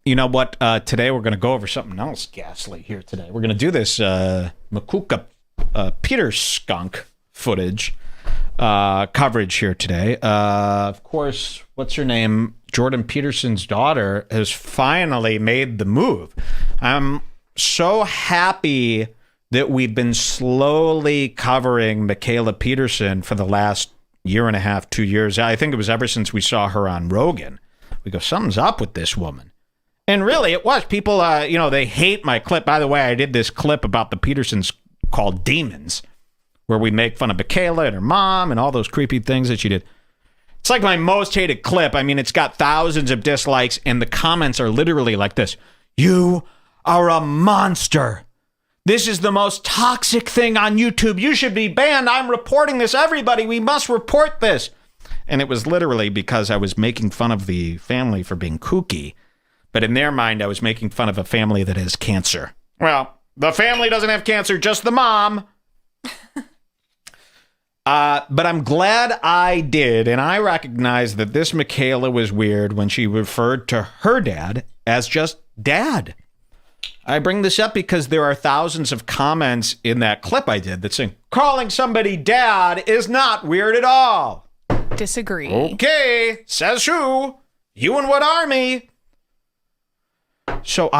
you know what? Today we're going to go over something else ghastly here today. We're going to do this Makuka Peter skunk footage coverage here today. Of course, what's her name? Jordan Peterson's daughter has finally made the move. I'm so happy that we've been slowly covering Michaela Peterson for the last year and a half, 2 years. I think it was ever since we saw her on Rogan. We go, something's up with this woman. And really, it was. People, they hate my clip. By the way, I did this clip about the Petersons called Demons, where we make fun of Michaela and her mom and all those creepy things that she did. It's like my most hated clip. I mean, it's got thousands of dislikes, and the comments are literally like this. You are a monster. This is the most toxic thing on YouTube. You should be banned. I'm reporting this. Everybody, we must report this. And it was literally because I was making fun of the family for being kooky. But in their mind, I was making fun of a family that has cancer. Well, the family doesn't have cancer, just the mom. But I'm glad I did, and I recognize that this Michaela was weird when she referred to her dad as just dad. I bring this up because there are thousands of comments in that clip I did that saying, calling somebody dad is not weird at all. Disagree. Okay, says who? You and what army? So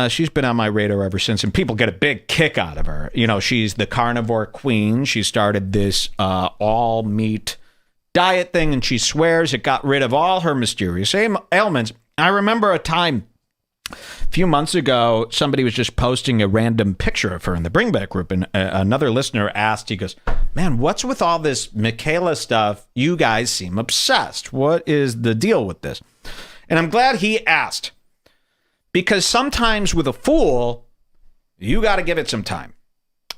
she's been on my radar ever since, and people get a big kick out of her. You know, she's the carnivore queen. She started this all meat diet thing, and she swears it got rid of all her mysterious ailments. I remember a time a few months ago, somebody was just posting a random picture of her in the Bring Back group, and another listener asked, he goes, man, what's with all this Michaela stuff? You guys seem obsessed. What is the deal with this? And I'm glad he asked. Because sometimes with a fool, you got to give it some time.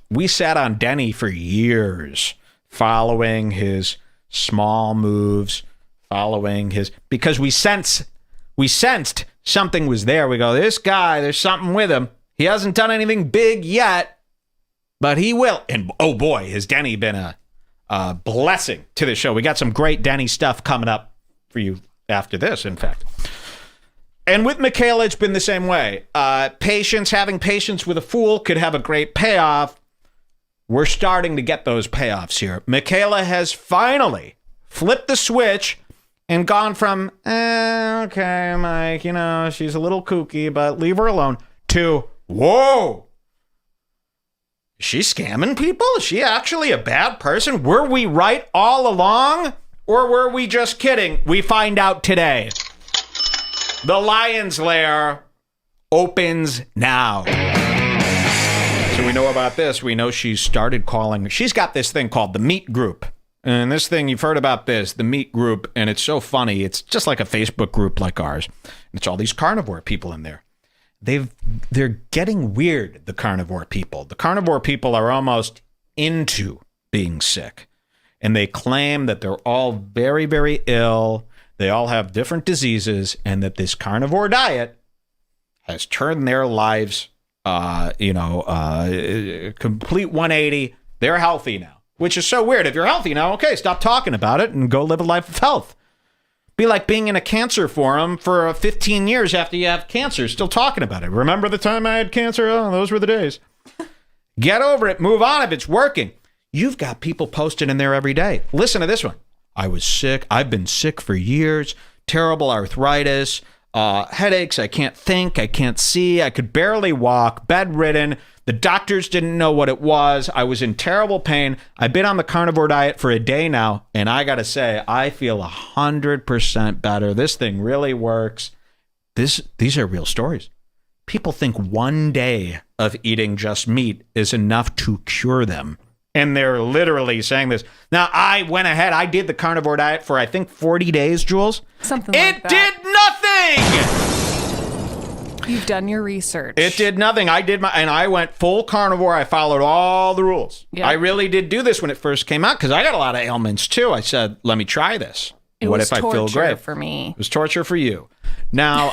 We sat on Denny for years, following his small moves, because we sensed something was there. We go, this guy, there's something with him. He hasn't done anything big yet, but he will. And oh boy, has Denny been a blessing to the show. We got some great Denny stuff coming up for you after this, in fact. And with Michaela, it's been the same way. Having patience with a fool could have a great payoff. We're starting to get those payoffs here. Michaela has finally flipped the switch and gone from, okay, Mike, she's a little kooky, but leave her alone, to, whoa, is she scamming people? Is she actually a bad person? Were we right all along? Or were we just kidding? We find out today. The Lion's Lair opens now. So we know about this. We know she's got this thing called the Meat Group. And this thing, you've heard about this, the Meat Group, and it's so funny. It's just like a Facebook group like ours. It's all these carnivore people in there. They're getting weird, the carnivore people. The carnivore people are almost into being sick. And they claim that they're all very, very ill. They all have different diseases, and that this carnivore diet has turned their lives, complete 180. They're healthy now, which is so weird. If you're healthy now, okay, stop talking about it and go live a life of health. Be like being in a cancer forum for 15 years after you have cancer, still talking about it. Remember the time I had cancer? Oh, those were the days. Get over it. Move on if it's working. You've got people posting in there every day. Listen to this one. I was sick. I've been sick for years. Terrible arthritis, headaches. I can't think. I can't see. I could barely walk. Bedridden. The doctors didn't know what it was. I was in terrible pain. I've been on the carnivore diet for a day now, and I got to say, I feel 100% better. This thing really works. These are real stories. People think one day of eating just meat is enough to cure them. And they're literally saying this. Now, I went ahead. I did the carnivore diet for, I think, 40 days, Jules. Something like that. It did nothing! You've done your research. It did nothing. And I went full carnivore. I followed all the rules. Yep. I really did do this when it first came out because I got a lot of ailments, too. I said, let me try this. What if I feel great? For me. It was torture for you. Now,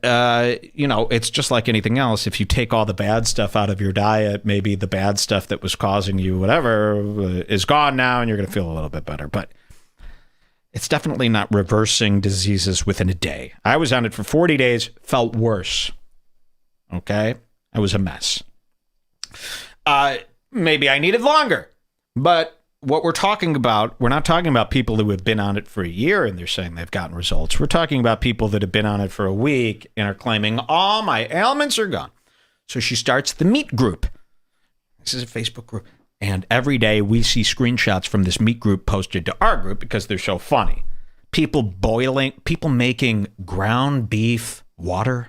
it's just like anything else. If you take all the bad stuff out of your diet, maybe the bad stuff that was causing you whatever is gone now, and you're going to feel a little bit better. But It's definitely not reversing diseases within a day. I was on it for 40 days, felt worse. Okay? I was a mess. Maybe I needed longer. But what we're talking about, we're not talking about people who have been on it for a year and they're saying they've gotten results. We're talking about people that have been on it for a week and are claiming all my ailments are gone. So she starts the meat group. This is a Facebook group. And every day we see screenshots from this meat group posted to our group because they're so funny. People making ground beef water.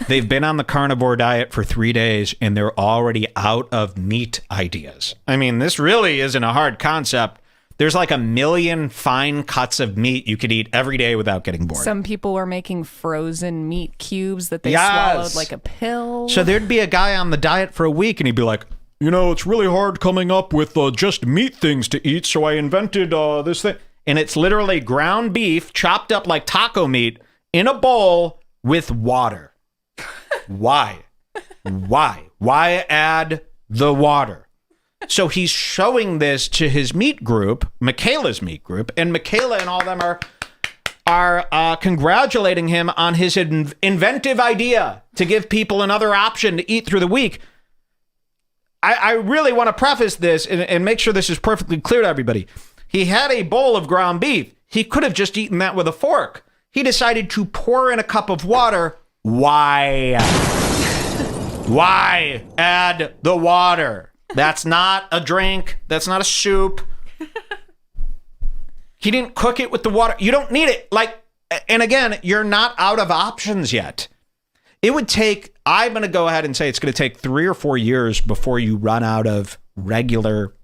They've been on the carnivore diet for 3 days and they're already out of meat ideas. I mean, this really isn't a hard concept. There's like 1 million fine cuts of meat you could eat every day without getting bored. Some people were making frozen meat cubes that they Yes. swallowed like a pill. So there'd be a guy on the diet for a week and he'd be like, it's really hard coming up with just meat things to eat, so I invented this thing. And it's literally ground beef chopped up like taco meat in a bowl with water. Why? Why add the water? So he's showing this to his meat group, Michaela's meat group, and Michaela and all of them are congratulating him on his inventive idea to give people another option to eat through the week. I really want to preface this and make sure this is perfectly clear to everybody. He had a bowl of ground beef. He could have just eaten that with a fork. He decided to pour in a cup of water. Why? Why add the water? That's not a drink. That's not a soup. He didn't cook it with the water. You don't need it. And again, you're not out of options yet. It would take, I'm going to go ahead and say it's going to take 3 or 4 years before you run out of regular.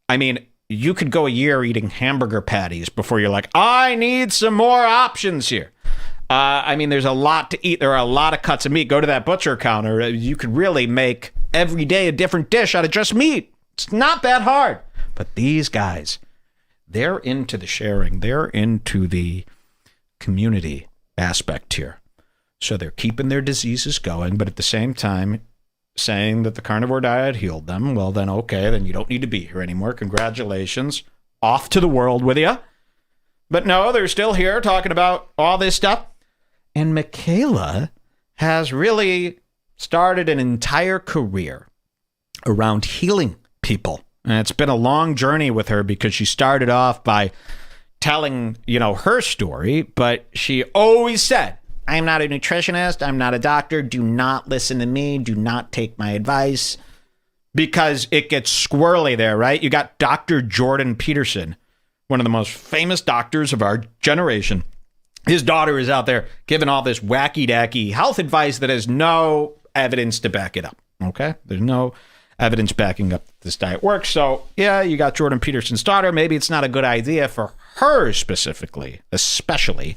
I mean, you could go a year eating hamburger patties before you're like, I need some more options here. There's a lot to eat. There are a lot of cuts of meat. Go to that butcher counter. You could really make every day a different dish out of just meat. It's not that hard. But these guys, they're into the sharing. They're into the community aspect here. So they're keeping their diseases going, but at the same time saying that the carnivore diet healed them. Well, then, okay, then you don't need to be here anymore. Congratulations. Off to the world with you. But no, they're still here talking about all this stuff. And Michaela has really started an entire career around healing people. And it's been a long journey with her because she started off by telling, her story, but she always said, I'm not a nutritionist. I'm not a doctor. Do not listen to me. Do not take my advice, because it gets squirrely there, right? You got Dr. Jordan Peterson, one of the most famous doctors of our generation. His daughter is out there giving all this wacky-dacky health advice that has no evidence to back it up, okay? There's no evidence backing up that this diet works. So, yeah, you got Jordan Peterson's daughter. Maybe it's not a good idea for her specifically, especially,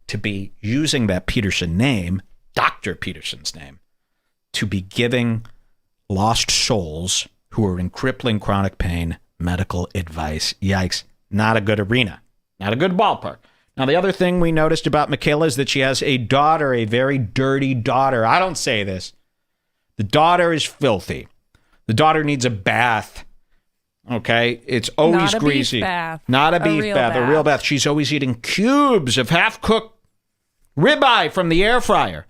to be using that Peterson name, Dr. Peterson's name, to be giving lost souls who are in crippling chronic pain medical advice. Yikes. Not a good arena. Not a good ballpark. Now, the other thing we noticed about Michaela is that she has a daughter, a very dirty daughter. I don't say this. The daughter is filthy. The daughter needs a bath. Okay? It's always Not a greasy. beef bath. Not a beef bath, a real bath. She's always eating cubes of half-cooked ribeye from the air fryer.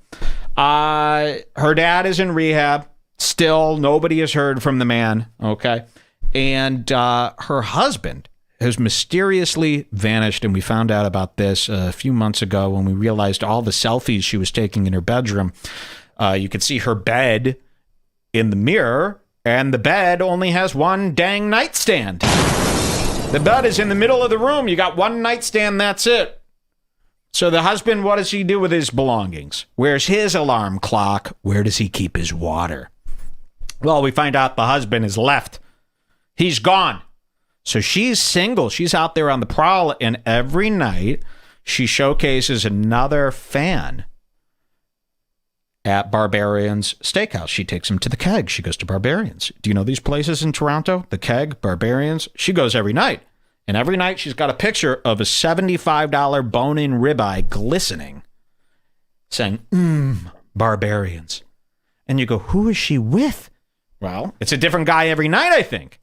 Her dad is in rehab. Still, nobody has heard from the man. Okay? And her husband has mysteriously vanished, and we found out about this a few months ago when we realized all the selfies she was taking in her bedroom. You could see her bed in the mirror, and the bed only has one dang nightstand. The bed is in the middle of the room. You got one nightstand, that's it. So the husband, what does he do with his belongings? Where's his alarm clock? Where does he keep his water? Well, we find out the husband is left. He's gone. So she's single. She's out there on the prowl, and every night she showcases another fan at Barbarian's Steakhouse. She takes him to the Keg. She goes to Barbarian's. Do you know these places in Toronto? The Keg, Barbarian's. She goes every night. And every night she's got a picture of a $75 bone-in ribeye glistening, saying, Barbarians. And you go, who is she with? Well, it's a different guy every night, I think.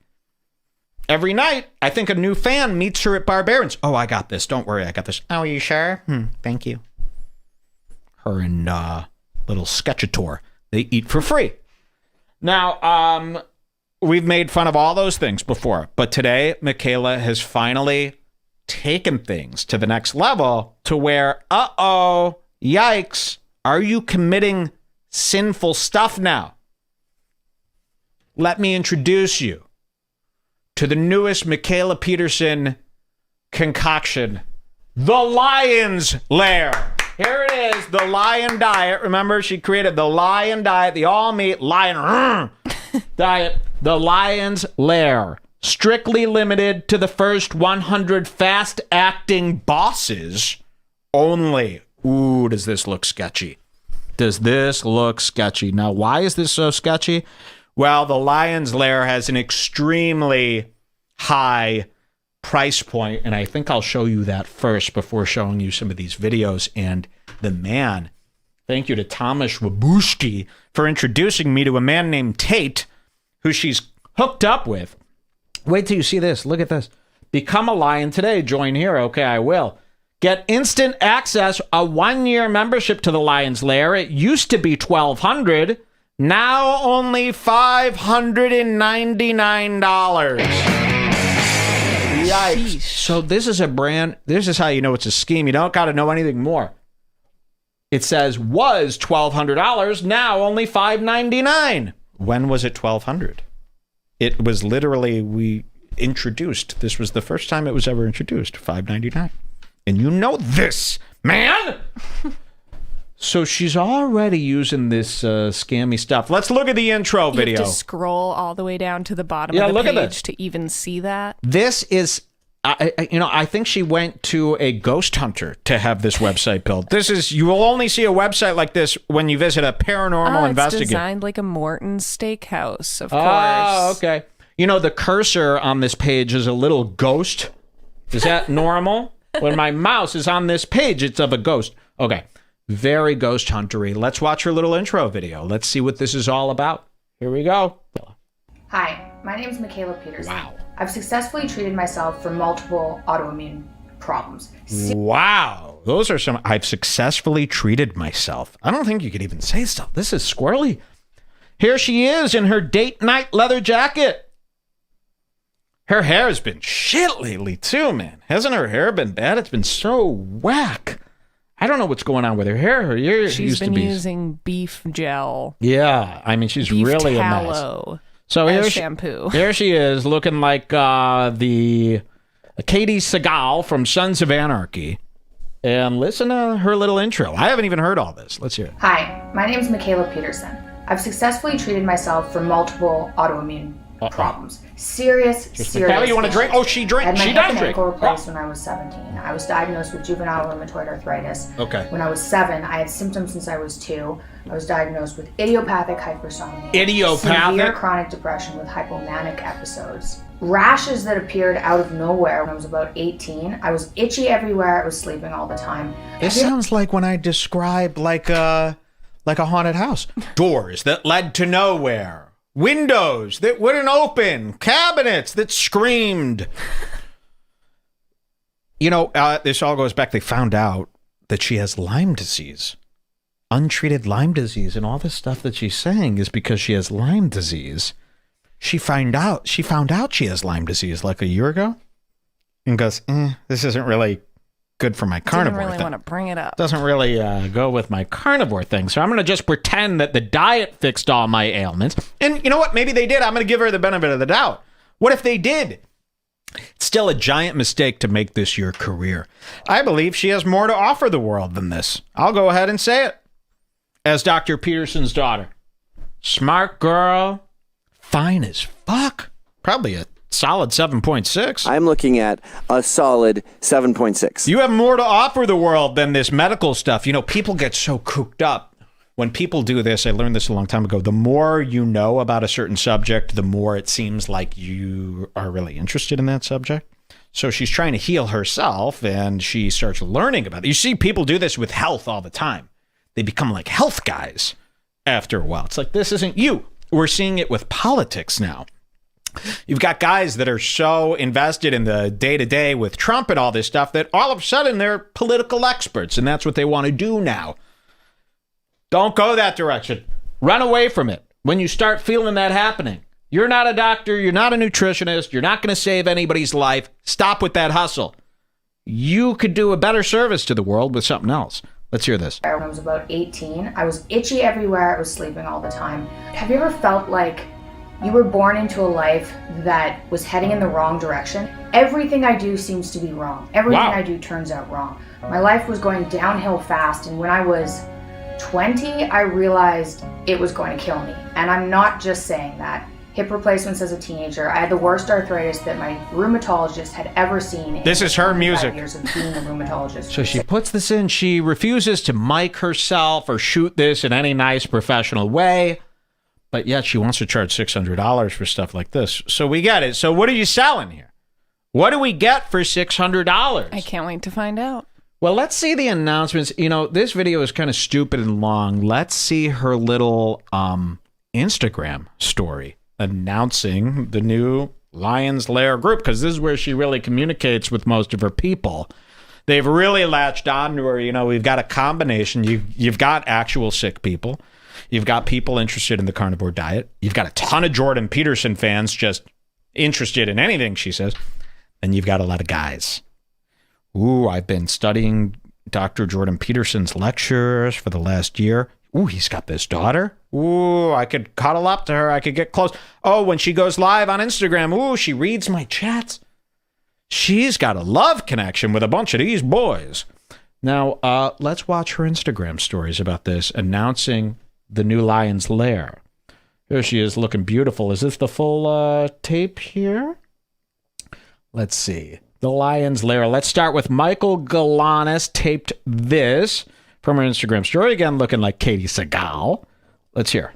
Every night, I think a new fan meets her at Barbarians. Oh, I got this. Don't worry, I got this. Oh, are you sure? Thank you. Her and little Sketchator, they eat for free. Now, we've made fun of all those things before, but today, Michaela has finally taken things to the next level to where, yikes, are you committing sinful stuff now? Let me introduce you to the newest Michaela Peterson concoction, the Lion's Lair. Here it is, the Lion Diet. Remember, she created the Lion Diet, the all-meat Lion Diet, the Lion's Lair. Strictly limited to the first 100 fast-acting bosses only. Ooh, does this look sketchy? Does this look sketchy? Now, why is this so sketchy? Well, the Lion's Lair has an extremely high price point, and I think I'll show you that first before showing you some of these videos. And the man, thank you to Thomas Wabushki for introducing me to a man named Tate, who she's hooked up with. Wait till you see this. Look at this. Become a Lion today. Join here. Okay, I will. Get instant access, a 1-year membership to the Lion's Lair. It used to be $1,200. Now only $599. Yikes. Sheesh. So this is how you know it's a scheme. You don't got to know anything more. It says was $1,200, now only $599. When was it $1,200? It was literally, we introduced, this was the first time it was ever introduced, $599. And you know this, man! So she's already using this scammy stuff. Let's look at the intro video. You have to scroll all the way down to the bottom of the page to even see that. This is, I think she went to a ghost hunter to have this website built. This is, you will only see a website like this when you visit a paranormal investigator. It's designed like a Morton's Steakhouse, of course. Oh, okay. You know, the cursor on this page is a little ghost. Is that normal? When my mouse is on this page, it's of a ghost. Okay. Very ghost huntery. Let's watch her little intro video. Let's see what this is all about. Here we go. Hi, my name is Michaela Peterson. Wow. I've successfully treated myself for multiple autoimmune problems. Wow. Those are some, I've successfully treated myself. I don't think you could even say stuff. This is squirrely. Here she is in her date night leather jacket. Her hair has been shit lately too, man. Hasn't her hair been bad? It's been so whack. I don't know what's going on with her hair. Her hair She's been using beef gel. Yeah, I mean, she's beef really tallow a mess. So as shampoo. Here she is, looking like the Katie Seagal from Sons of Anarchy. And listen to her little intro. I haven't even heard all this. Let's hear it. Hi, my name is Michaela Peterson. I've successfully treated myself for multiple autoimmune problems. Serious. Michaela, you want to drink? Oh, she drinks. She does I had my hip and drink. ankle replaced when I was 17. I was diagnosed with juvenile rheumatoid arthritis. Okay. When I was 7, I had symptoms since I was 2. I was diagnosed with idiopathic hypersomnia. Idiopathic? Severe chronic depression with hypomanic episodes. Rashes that appeared out of nowhere when I was about 18. I was itchy everywhere. I was sleeping all the time. This sounds like when I described like a haunted house. Doors that led to nowhere. Windows that wouldn't open. Cabinets that screamed. You know, this all goes back. They found out that she has Lyme disease. Untreated Lyme disease. And all this stuff that she's saying is because she has Lyme disease. She found out she has Lyme disease like a year ago. And goes, this isn't really good for my carnivore Didn't really want to bring it up. Doesn't really go with my carnivore thing. So I'm going to just pretend that the diet fixed all my ailments. And you know what? Maybe they did. I'm going to give her the benefit of the doubt. What if they did? It's still a giant mistake to make this your career. I believe she has more to offer the world than this. I'll go ahead and say it. As Dr. Peterson's daughter. Smart girl. Fine as fuck. Probably a solid 7.6. I'm looking at a solid 7.6. You have more to offer the world than this medical stuff. You know, people get so cooped up. When people do this, I learned this a long time ago, the more you know about a certain subject, the more it seems like you are really interested in that subject. So she's trying to heal herself, and she starts learning about it. You see people do this with health all the time. They become like health guys after a while. It's like, this isn't you. We're seeing it with politics now. You've got guys that are so invested in the day-to-day with Trump and all this stuff that all of a sudden they're political experts, and that's what they want to do now. Don't go that direction. Run away from it when you start feeling that happening. You're not a doctor. You're not a nutritionist. You're not going to save anybody's life. Stop with that hustle. You could do a better service to the world with something else. Let's hear this. When I was about 18, I was itchy everywhere. I was sleeping all the time. Have you ever felt like you were born into a life that was heading in the wrong direction? Everything I do seems to be wrong. Everything I do turns out wrong. My life was going downhill fast, and when I was 20, I realized it was going to kill me. And I'm not just saying that. Hip replacements as a teenager. I had the worst arthritis that my rheumatologist had ever seen. This is her music. Years of being a rheumatologist. So she puts this in. She refuses to mic herself or shoot this in any nice professional way. But yet she wants to charge $600 for stuff like this. So we get it. So what are you selling here? What do we get for $600? I can't wait to find out. Well, let's see the announcements. You know, this video is kind of stupid and long. Let's see her little Instagram story announcing the new Lion's Lair group, because this is where she really communicates with most of her people. They've really latched on to her. You know, we've got a combination. You've got actual sick people. You've got people interested in the carnivore diet. You've got a ton of Jordan Peterson fans just interested in anything she says. And you've got a lot of guys. Ooh, I've been studying Dr. Jordan Peterson's lectures for the last year. Ooh, he's got this daughter. Ooh, I could cuddle up to her. I could get close. Oh, when she goes live on Instagram, ooh, she reads my chats. She's got a love connection with a bunch of these boys. Now, let's watch her Instagram stories about this, announcing the new Lion's Lair. Here she is looking beautiful. Is this the full tape here? Let's see. The Lion's Lair. Let's start with Michael Galanis taped this from her Instagram story. Again, looking like Katie Seagal. Let's hear.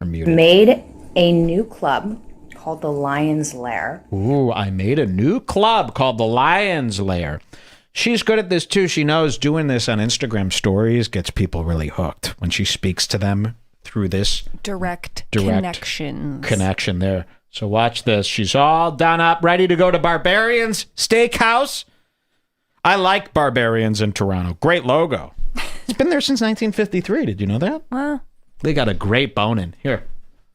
We're muted. Made a new club called the Lion's Lair. Ooh, I made a new club called the Lion's Lair. She's good at this too. She knows doing this on Instagram stories gets people really hooked when she speaks to them through this Direct connection there. So watch this. She's all done up, ready to go to Barbarian's Steakhouse. I like Barbarians in Toronto. Great logo. It's been there since 1953. Did you know that? Well, They got a great bone in. Here.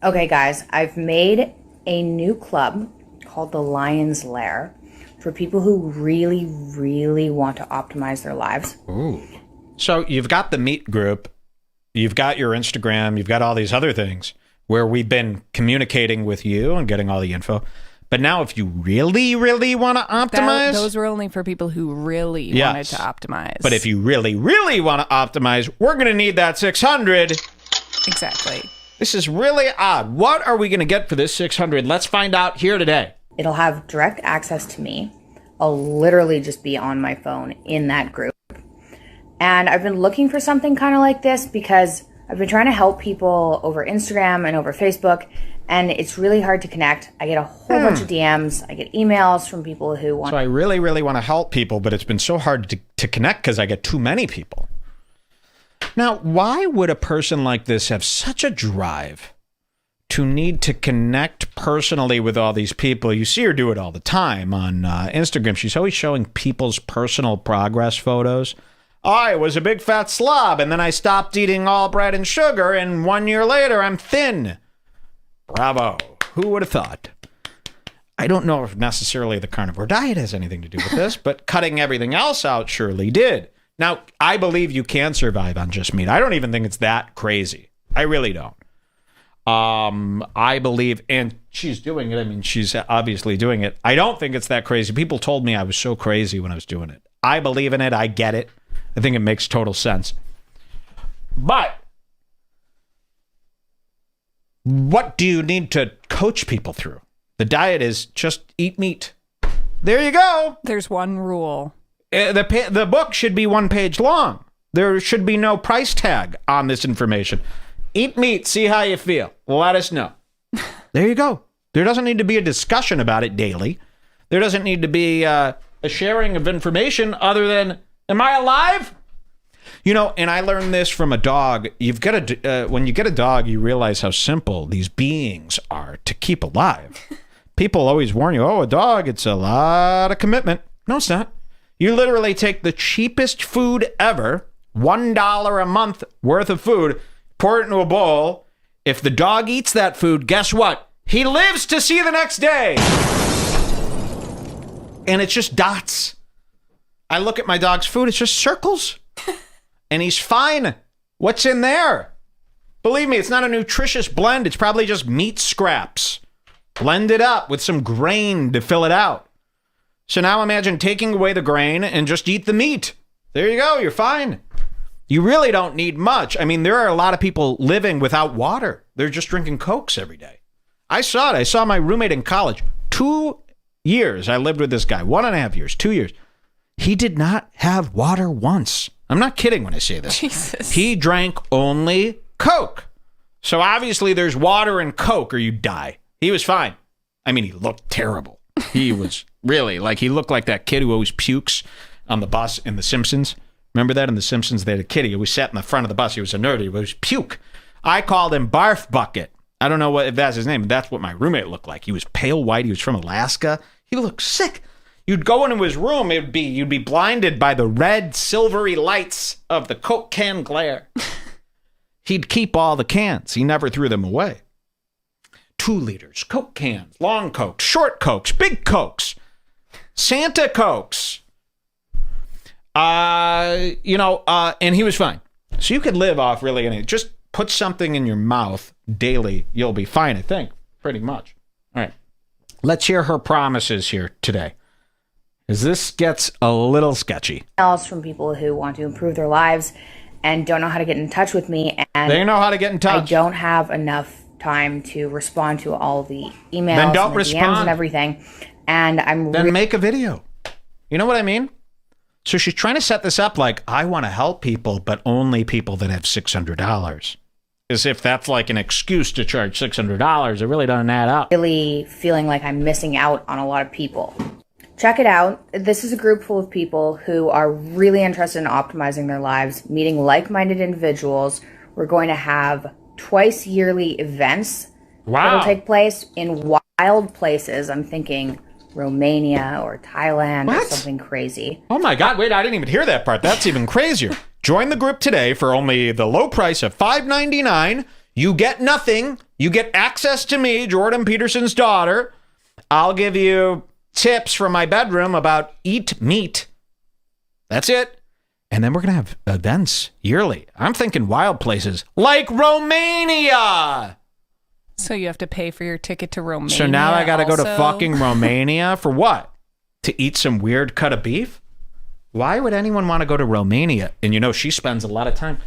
Okay, guys, I've made a new club called the Lion's Lair for people who really, really want to optimize their lives. Ooh. So you've got the meet group. You've got your Instagram. You've got all these other things where we've been communicating with you and getting all the info. But now if you really, really want to optimize... those were only for people who really wanted to optimize. But if you really, really want to optimize, we're going to need that 600. Exactly. This is really odd. What are we going to get for this 600? Let's find out here today. It'll have direct access to me. I'll literally just be on my phone in that group. And I've been looking for something kind of like this because I've been trying to help people over Instagram and over Facebook, and it's really hard to connect. I get a whole bunch of DMs. I get emails from people who want... So I really, really want to help people, but it's been so hard to connect because I get too many people. Now, why would a person like this have such a drive to need to connect personally with all these people? You see her do it all the time on Instagram. She's always showing people's personal progress photos. I was a big fat slob, and then I stopped eating all bread and sugar, and 1 year later, I'm thin. Bravo. Who would have thought? I don't know if necessarily the carnivore diet has anything to do with this, but cutting everything else out surely did. Now, I believe you can survive on just meat. I don't even think it's that crazy. I really don't. I believe, and she's doing it. I mean, she's obviously doing it. I don't think it's that crazy. People told me I was so crazy when I was doing it. I believe in it. I get it. I think it makes total sense. But what do you need to coach people through? The diet is just eat meat. There you go. There's one rule. The book should be 1 page long. There should be no price tag on this information. Eat meat, see how you feel. Let us know. There you go. There doesn't need to be a discussion about it daily. There doesn't need to be a sharing of information other than, am I alive? You know, and I learned this from a dog. You've got to, when you get a dog, you realize how simple these beings are to keep alive. People always warn you, oh, a dog, it's a lot of commitment. No, it's not. You literally take the cheapest food ever, $1 a month worth of food, pour it into a bowl. If the dog eats that food, guess what? He lives to see the next day. And it's just dots. I look at my dog's food, it's just circles. And he's fine. What's in there? Believe me, it's not a nutritious blend. It's probably just meat scraps. Blend it up with some grain to fill it out. So now imagine taking away the grain and just eat the meat. There you go. You're fine. You really don't need much. I mean, there are a lot of people living without water. They're just drinking Cokes every day. I saw it. I saw my roommate in college. 2 years I lived with this guy. 1.5 years, 2 years. He did not have water once. I'm not kidding when I say this. Jesus. He drank only Coke. So obviously there's water in Coke or you die. He was fine. I mean, he looked terrible. He was really he looked like that kid who always pukes on the bus in The Simpsons. Remember that in The Simpsons? They had a kid. He always sat in the front of the bus. He was a nerd. He was puke. I called him Barf Bucket. I don't know if that's his name. That's what my roommate looked like. He was pale white. He was from Alaska. He looked sick. You'd go into his room. You'd be blinded by the red, silvery lights of the Coke can glare. He'd keep all the cans. He never threw them away. 2 liters, Coke cans, long Cokes, short Cokes, big Cokes, Santa Cokes. And he was fine. So you could live off really anything. Just put something in your mouth daily. You'll be fine, I think, pretty much. All right. Let's hear her promises here today, because this gets a little sketchy. Else from people who want to improve their lives and don't know how to get in touch with me. And they know how to get in touch. I don't have enough time to respond to all the emails then don't and the respond. DMs and everything. And I'm then make a video. You know what I mean? So she's trying to set this up like, I want to help people, but only people that have $600. As if that's like an excuse to charge $600. It really doesn't add up. really feeling like I'm missing out on a lot of people. Check it out. This is a group full of people who are really interested in optimizing their lives, meeting like-minded individuals. We're going to have twice yearly events that'll take place in wild places. I'm thinking Romania or Thailand or something crazy. Oh my God, wait, I didn't even hear that part. That's even crazier. Join the group today for only the low price of $5.99. You get nothing. You get access to me, Jordan Peterson's daughter. I'll give you tips from my bedroom about eat meat. That's it. And then we're going to have events yearly. I'm thinking wild places like Romania. So you have to pay for your ticket to Romania. So now I got to go to also? fucking Romania for what? To eat some weird cut of beef? Why would anyone want to go to Romania? And she spends a lot of time.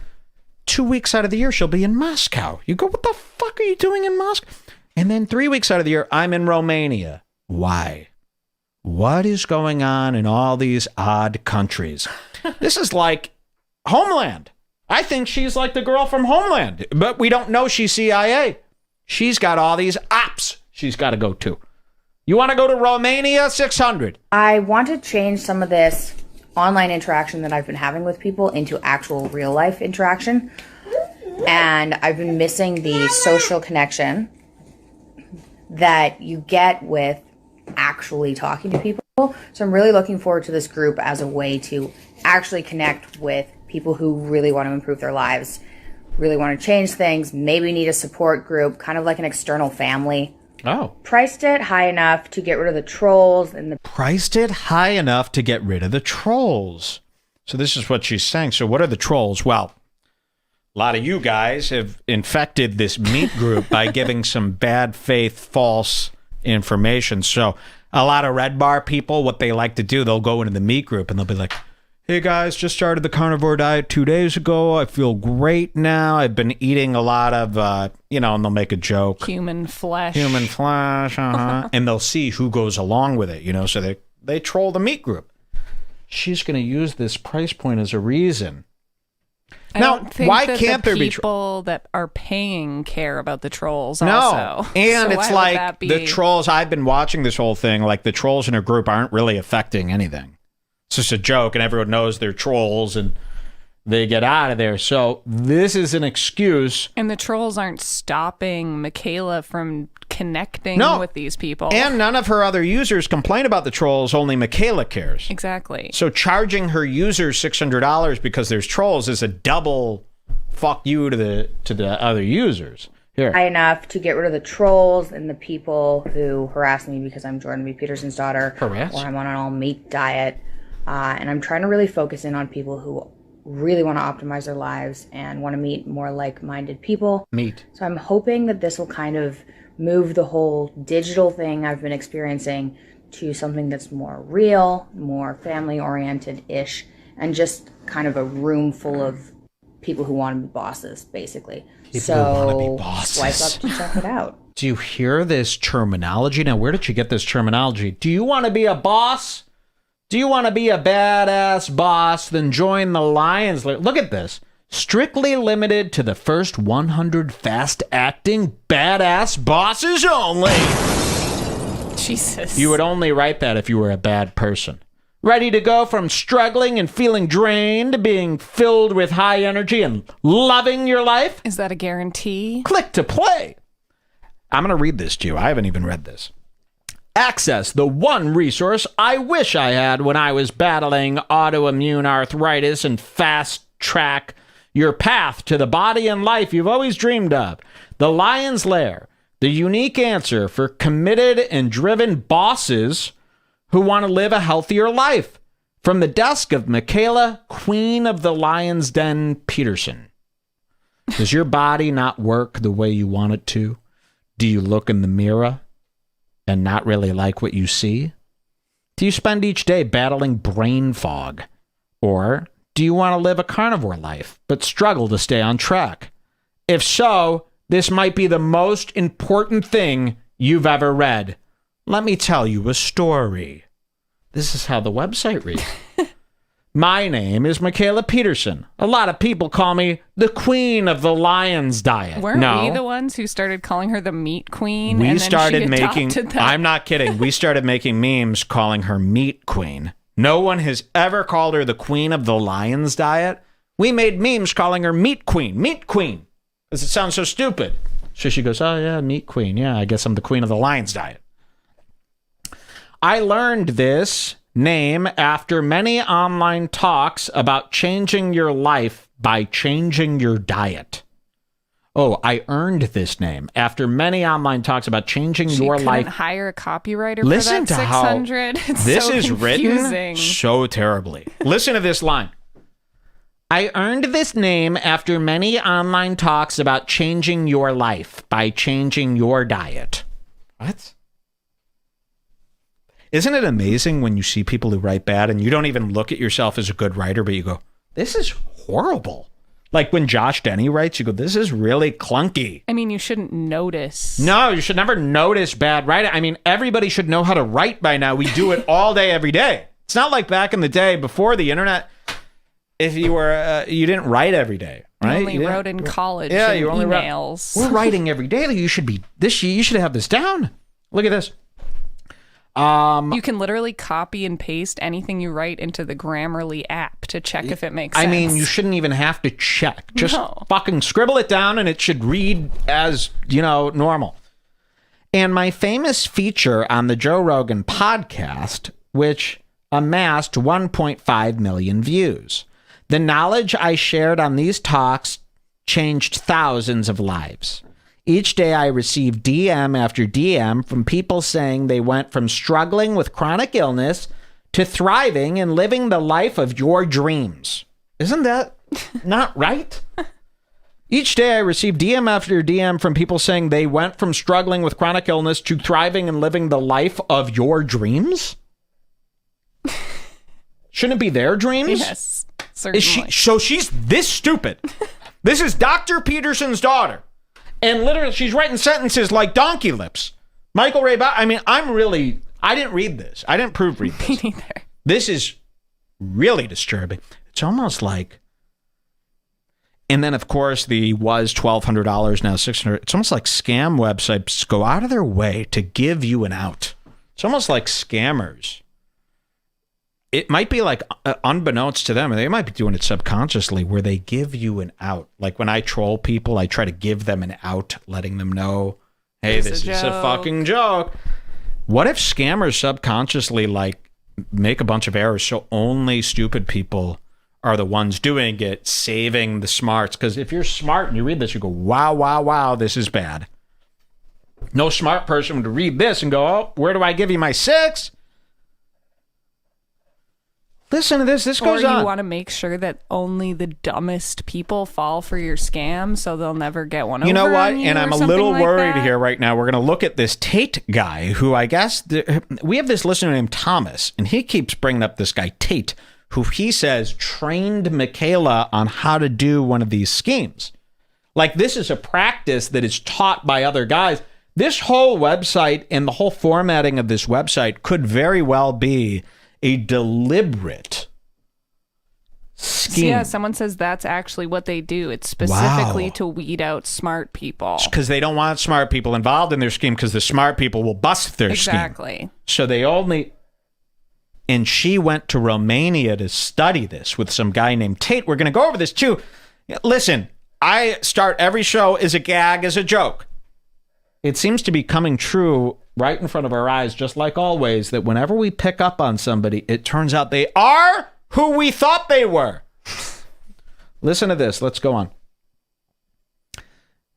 2 weeks out of the year, she'll be in Moscow. You go, what the fuck are you doing in Moscow? And then 3 weeks out of the year, I'm in Romania. Why? What is going on in all these odd countries? This is like Homeland. I think she's like the girl from Homeland, but we don't know she's CIA. She's got all these ops she's got to go to. You want to go to Romania? $600. I want to change some of this online interaction that I've been having with people into actual real life interaction. And I've been missing the social connection that you get with actually talking to people. So I'm really looking forward to this group as a way to actually connect with people who really want to improve their lives, really want to change things, maybe need a support group, kind of like an external family. Oh. Priced it high enough to get rid of the trolls and the... Priced it high enough to get rid of the trolls. So this is what she's saying. So what are the trolls? Well, a lot of you guys have infected this meat group by giving some bad faith, false information. So a lot of Red Bar people, what they like to do, they'll go into the meat group and they'll be like, hey guys, just started the carnivore diet 2 days ago. I feel great now. I've been eating a lot of, and they'll make a joke. Human flesh. And they'll see who goes along with it, so they troll the meat group. She's going to use this price point as a reason. I now, don't think why that can't the there be people that are paying care about the trolls No, also? and So it's why would like that be... the trolls. I've been watching this whole thing. Like the trolls in her group aren't really affecting anything. It's just a joke, and everyone knows they're trolls, and they get out of there. So this is an excuse. And the trolls aren't stopping Michaela from connecting with these people. And none of her other users complain about the trolls, only Michaela cares. Exactly. So charging her users $600 because there's trolls is a double fuck you to the other users. Here. Enough to get rid of the trolls and the people who harass me because I'm Jordan B. Peterson's daughter. Harass? Or I'm on an all-meat diet. And I'm trying to really focus in on people who really want to optimize their lives and want to meet more like-minded people. So I'm hoping that this will kind of move the whole digital thing I've been experiencing to something that's more real, more family-oriented-ish, and just kind of a room full of people who want to be bosses, basically. People who want to be bosses. Swipe up to check it out. Do you hear this terminology? Now, where did you get this terminology? Do you want to be a boss? Do you want to be a badass boss? Then join the Lions. Look at this. Strictly limited to the first 100 fast-acting badass bosses only. Jesus. You would only write that if you were a bad person. Ready to go from struggling and feeling drained to being filled with high energy and loving your life? Is that a guarantee? Click to play. I'm going to read this to you. I haven't even read this. Access the one resource I wish I had when I was battling autoimmune arthritis and fast track your path to the body and life you've always dreamed of. The Lion's Lair, the unique answer for committed and driven bosses who want to live a healthier life. From the desk of Michaela, Queen of the Lion's Den Peterson. Does your body not work the way you want it to? Do you look in the mirror and not really like what you see? Do you spend each day battling brain fog? Or do you want to live a carnivore life but struggle to stay on track? If so, this might be the most important thing you've ever read. Let me tell you a story. This is how the website reads. My name is Michaela Peterson. A lot of people call me the Queen of the Lion's Diet. Weren't we the ones who started calling her the Meat Queen? We and then started she making, that? I'm not kidding, we started making memes calling her Meat Queen. No one has ever called her the Queen of the Lion's Diet. We made memes calling her Meat Queen, because it sounds so stupid. So she goes, oh yeah, Meat Queen. Yeah, I guess I'm the Queen of the Lion's Diet. I learned this name after many online talks about changing your life by changing your diet. Oh, I earned this name after many online talks about changing your life. Hire a copywriter Listen for that to how 600. It's this so is confusing. written so terribly. Listen to this line. I earned this name after many online talks about changing your life by changing your diet. What? Isn't it amazing when you see people who write bad and you don't even look at yourself as a good writer, but you go, this is horrible. Like when Josh Denny writes, you go, this is really clunky. I mean, you shouldn't notice. No, you should never notice bad writing. I mean, everybody should know how to write by now. We do it all day, every day. It's not like back in the day before the internet. If you were, you didn't write every day, right? You only wrote in college. Yeah, in you only emails. We're writing every day. You should have this down. Look at this. You can literally copy and paste anything you write into the Grammarly app to check if it makes sense. I mean, you shouldn't even have to check. Just fucking scribble it down and it should read as, normal. And my famous feature on the Joe Rogan podcast, which amassed 1.5 million views. The knowledge I shared on these talks changed thousands of lives. Each day I receive DM after DM from people saying they went from struggling with chronic illness to thriving and living the life of your dreams. Isn't that not right? Each day I receive DM after DM from people saying they went from struggling with chronic illness to thriving and living the life of your dreams? Shouldn't it be their dreams? Yes, certainly. So she's this stupid. This is Dr. Peterson's daughter. And literally, she's writing sentences like donkey lips. Michael Ray I didn't read this. I didn't proofread this. Me neither. This is really disturbing. It's almost like, and then of course was $1,200, now $600. It's almost like scam websites go out of their way to give you an out. It's almost like scammers it might be like unbeknownst to them, and they might be doing it subconsciously, where they give you an out. Like when I troll people, I try to give them an out, letting them know, hey, this is a fucking joke. What if scammers subconsciously like make a bunch of errors so only stupid people are the ones doing it, saving the smarts? Because if you're smart and you read this, you go, wow, wow, wow, this is bad. No smart person would read this and go, oh, where do I give you my 6? Listen to this. This goes on. Or you want to make sure that only the dumbest people fall for your scam, so they'll never get one over. You know what? And I'm a little worried here right now. We're going to look at this Tate guy, who I guess we have this listener named Thomas, and he keeps bringing up this guy Tate, who he says trained Michaela on how to do one of these schemes. Like, this is a practice that is taught by other guys. This whole website and the whole formatting of this website could very well be a deliberate scheme. Yeah, someone says that's actually what they do. It's specifically to weed out smart people. Because they don't want smart people involved in their scheme, because the smart people will bust their scheme. Exactly. So they only... And she went to Romania to study this with some guy named Tate. We're going to go over this too. Listen, I start every show as a gag, as a joke. It seems to be coming true right in front of our eyes, just like always, that whenever we pick up on somebody, it turns out they are who we thought they were. Listen to this. Let's go on.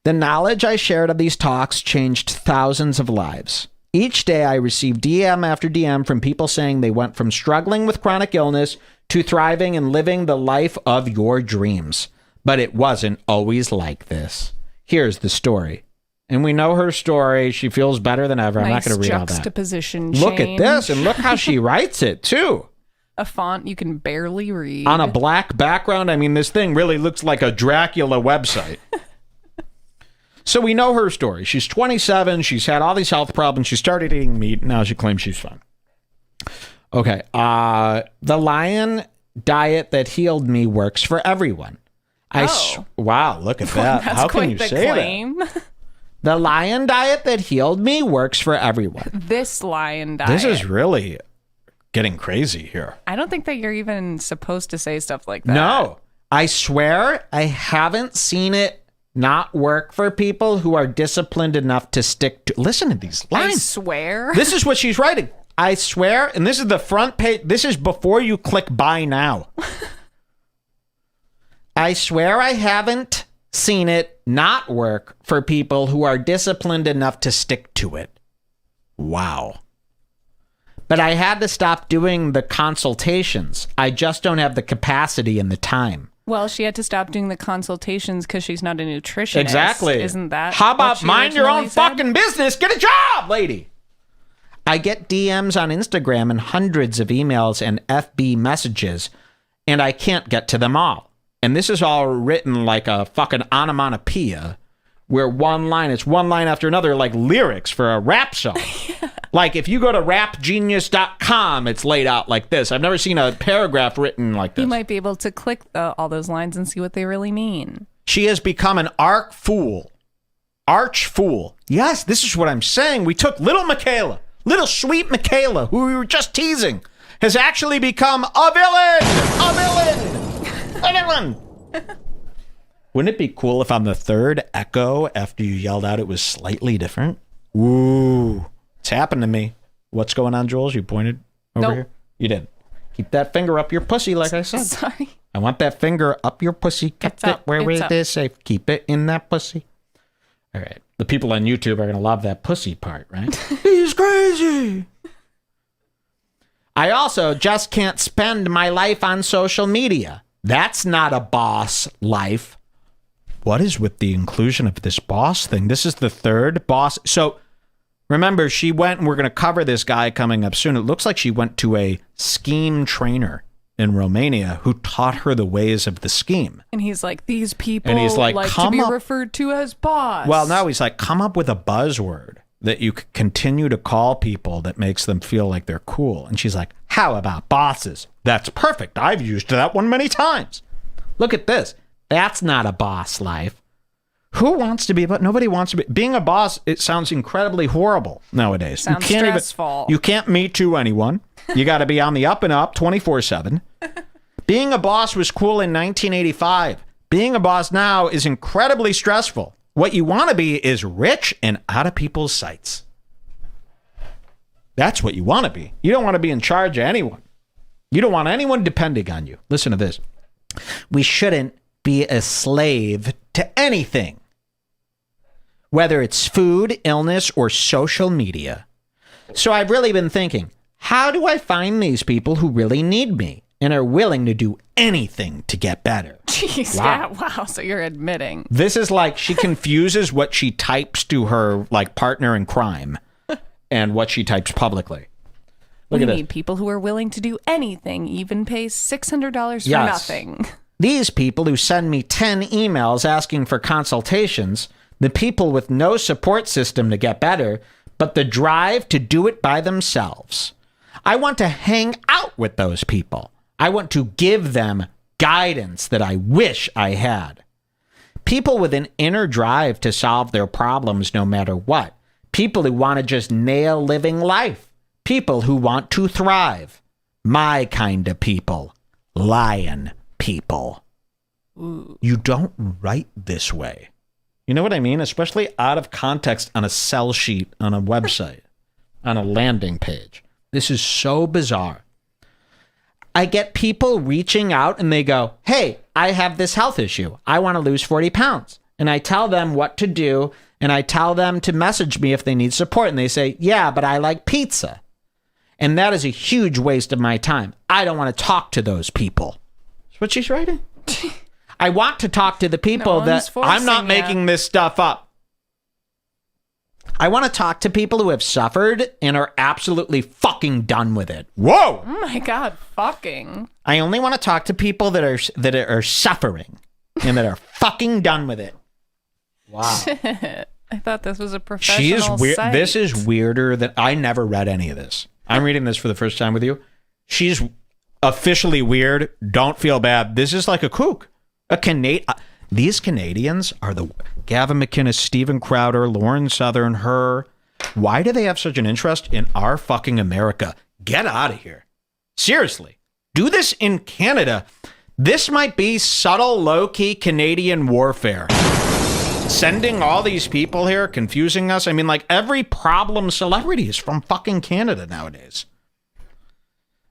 The knowledge I shared of these talks changed thousands of lives. Each day I received DM after DM from people saying they went from struggling with chronic illness to thriving and living the life of your dreams. But it wasn't always like this. Here's the story. And we know her story. She feels better than ever. I'm not going to read all that. Juxtaposition Look at this, and look how she writes it, too. A font you can barely read. On a black background. I mean, this thing really looks like a Dracula website. So we know her story. She's 27. She's had all these health problems. She started eating meat. Now she claims she's fine. Okay. The lion diet that healed me works for everyone. Wow, look at that. That's how can you quite the say claim. that? The lion diet that healed me works for everyone. This lion diet. This is really getting crazy here. I don't think that you're even supposed to say stuff like that. No. I swear I haven't seen it not work for people who are disciplined enough to stick to... Listen to these lines. I swear. This is what she's writing. I swear, and this is the front page. This is before you click buy now. I swear I haven't seen it not work for people who are disciplined enough to stick to it. Wow. But I had to stop doing the consultations. I just don't have the capacity and the time. Well, she had to stop doing the consultations because she's not a nutritionist. Exactly. Isn't that How about what she mind your own originally said? fucking business? Get a job, lady. I get DMs on Instagram and hundreds of emails and FB messages, and I can't get to them all. And this is all written like a fucking onomatopoeia, where it's one line after another, like lyrics for a rap song. Like if you go to rapgenius.com, it's laid out like this. I've never seen a paragraph written like this. You might be able to click all those lines and see what they really mean. She has become an arch fool. Yes, this is what I'm saying. We took little sweet Michaela, who we were just teasing, has actually become a villain. Wouldn't it be cool if on the third echo after you yelled out it was slightly different? Ooh, it's happened to me. What's going on, Jules? You pointed over here? You didn't. Keep that finger up your pussy, like I said. Sorry. I want that finger up your pussy. Kept it where it is safe. Keep it in that pussy. All right. The people on YouTube are going to love that pussy part, right? He's crazy. I also just can't spend my life on social media. That's not a boss life. What is with the inclusion of this boss thing? This is the third boss. So remember, she went, and we're going to cover this guy coming up soon. It looks like she went to a scheme trainer in Romania who taught her the ways of the scheme. And he's like, these people and he's like to be referred to as boss. Well, no, he's like, come up with a buzzword that you could continue to call people that makes them feel like they're cool. And she's like, how about bosses? That's perfect. I've used that one many times. Look at this. That's not a boss life. Who wants to be, but nobody wants to be. Being a boss, it sounds incredibly horrible nowadays. Sounds stressful. You can't me too anyone. You got to be on the up and up 24/7. Being a boss was cool in 1985. Being a boss now is incredibly stressful. What you want to be is rich and out of people's sights. That's what you want to be. You don't want to be in charge of anyone. You don't want anyone depending on you. Listen to this. We shouldn't be a slave to anything, whether it's food, illness, or social media. So I've really been thinking, how do I find these people who really need me and are willing to do anything to get better? Jeez, Wow. yeah, wow. So you're admitting. This is like she confuses what she types to her like partner in crime and what she types publicly. Look We at this. need people who are willing to do anything, even pay $600 for Yes. nothing. These people who send me 10 emails asking for consultations, the people with no support system to get better, but the drive to do it by themselves. I want to hang out with those people. I want to give them guidance that I wish I had. People with an inner drive to solve their problems no matter what. People who want to just nail living life. People who want to thrive. My kind of people. Lion people. Ooh. You don't write this way. You know what I mean? Especially out of context on a sell sheet, on a website, on a landing page. This is so bizarre. I get people reaching out and they go, hey, I have this health issue. I want to lose 40 pounds. And I tell them what to do. And I tell them to message me if they need support. And they say, yeah, but I like pizza. And that is a huge waste of my time. I don't want to talk to those people. That's what she's writing. I want to talk to the people No that one's I'm not forcing ya. making this stuff up. I want to talk to people who have suffered and are absolutely fucking done with it. Whoa! Oh my God, fucking. I only want to talk to people that are suffering and that are fucking done with it. Wow. I thought this was a professional She is weird. site. This is weirder than I never read any of this. I'm reading this for the first time with you. She's officially weird. Don't feel bad. This is like a kook. These Canadians are the Gavin McInnes, Steven Crowder, Lauren Southern, her. Why do they have such an interest in our fucking America? Get out of here. Seriously. Do this in Canada. This might be subtle, low-key Canadian warfare. Sending all these people here, confusing us. I mean, like, every problem celebrity is from fucking Canada nowadays.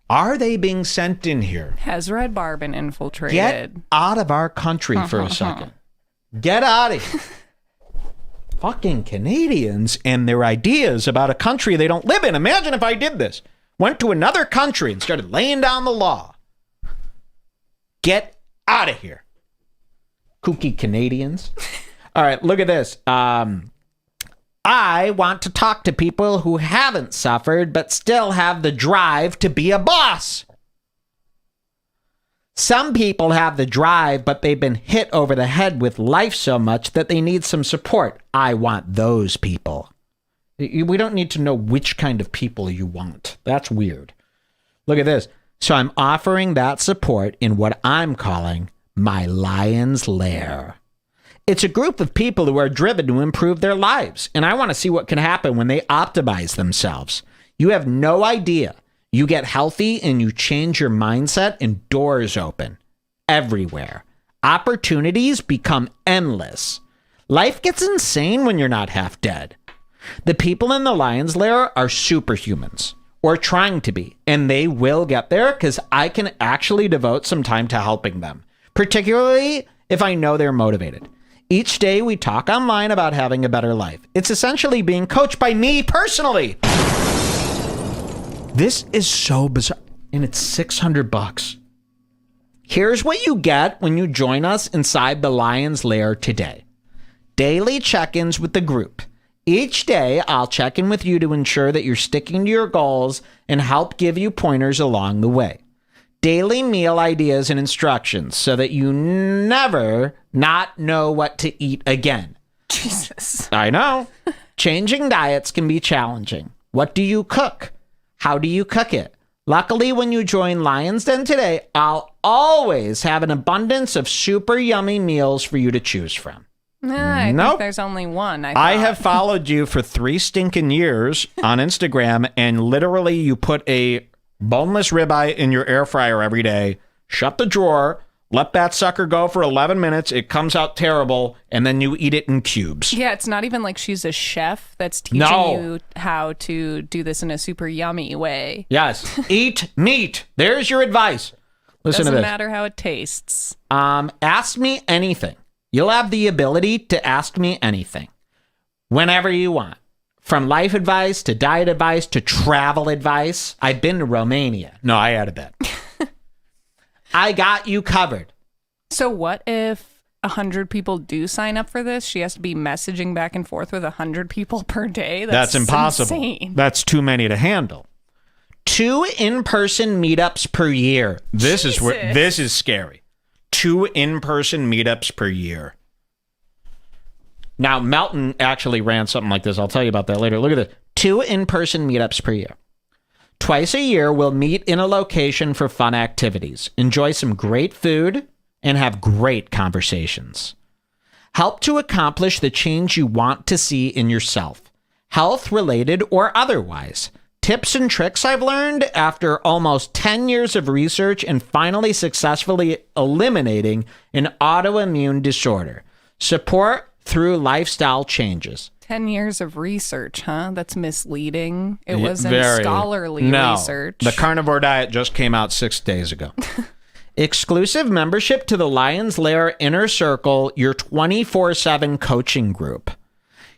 Are they being sent in here? Has Red Bar been infiltrated? Get out of our country for a second. Get out of here. Fucking Canadians and their ideas about a country they don't live in. Imagine if I did this. Went to another country and started laying down the law. Get out of here. Kooky Canadians. All right, look at this. I want to talk to people who haven't suffered but still have the drive to be a boss. Some people have the drive, but they've been hit over the head with life so much that they need some support. I want those people. We don't need to know which kind of people you want. That's weird. Look at this. So I'm offering that support in what I'm calling my lion's lair. It's a group of people who are driven to improve their lives, and I want to see what can happen when they optimize themselves. You have no idea. You get healthy and you change your mindset and doors open everywhere. Opportunities become endless. Life gets insane when you're not half dead. The people in the lion's lair are superhumans, or trying to be, and they will get there because I can actually devote some time to helping them, particularly if I know they're motivated. Each day we talk online about having a better life. It's essentially being coached by me personally. This is so bizarre. And it's $600. Here's what you get when you join us inside the Lion's Lair today. Daily check-ins with the group. Each day, I'll check in with you to ensure that you're sticking to your goals and help give you pointers along the way. Daily meal ideas and instructions so that you never not know what to eat again. Jesus. I know. Changing diets can be challenging. What do you cook? How do you cook it? Luckily, when you join Lion's Den today, I'll always have an abundance of super yummy meals for you to choose from. I Nope. think there's only one. I thought. have followed you for 3 stinking years on Instagram, and literally you put a boneless ribeye in your air fryer every day, shut the drawer, let that sucker go for 11 minutes, it comes out terrible, and then you eat it in cubes. Yeah, it's not even like she's a chef that's teaching you how to do this in a super yummy way. Yes. Eat meat. There's your advice. Listen Doesn't to this. matter how it tastes. Ask me anything. You'll have the ability to ask me anything whenever you want. From life advice to diet advice to travel advice. I've been to Romania. No, I had a bet. I got you covered. So what if 100 people do sign up for this? She has to be messaging back and forth with 100 people per day? That's impossible. Insane. That's too many to handle. 2 in-person meetups per year. This is scary. 2 in-person meetups per year. Now, Melton actually ran something like this. I'll tell you about that later. Look at this. 2 in-person meetups per year. Twice a year, we'll meet in a location for fun activities, enjoy some great food, and have great conversations. Help to accomplish the change you want to see in yourself, health-related or otherwise. Tips and tricks I've learned after almost 10 years of research and finally successfully eliminating an autoimmune disorder. Support through lifestyle changes. 10 years of research, huh? That's misleading. It wasn't Very. scholarly No, research. The carnivore diet just came out 6 days ago. Exclusive membership to the Lion's Lair Inner Circle, your 24/7 coaching group.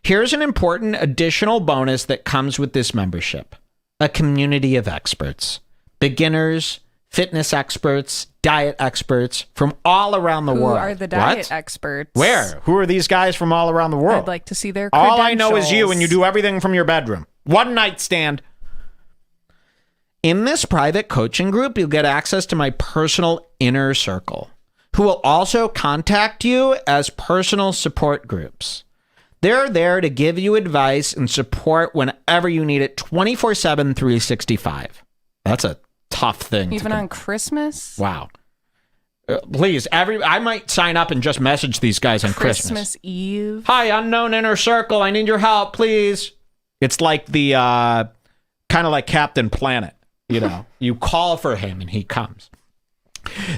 Here's an important additional bonus that comes with this membership. A community of experts, beginners, fitness experts, diet experts from all around the world. Who are the diet What? experts? Where? Who are these guys from all around the world? I'd like to see their All I know is you, credentials. and you do everything from your bedroom. One night stand. In this private coaching group, you'll get access to my personal inner circle, who will also contact you as personal support groups. They're there to give you advice and support whenever you need it, 24/7, 365. That's a tough thing. Even on Christmas? Wow. Please, I might sign up and just message these guys on Christmas. Eve? Hi, unknown inner circle. I need your help, please. It's like the kind of like Captain Planet. You know, you call for him and he comes.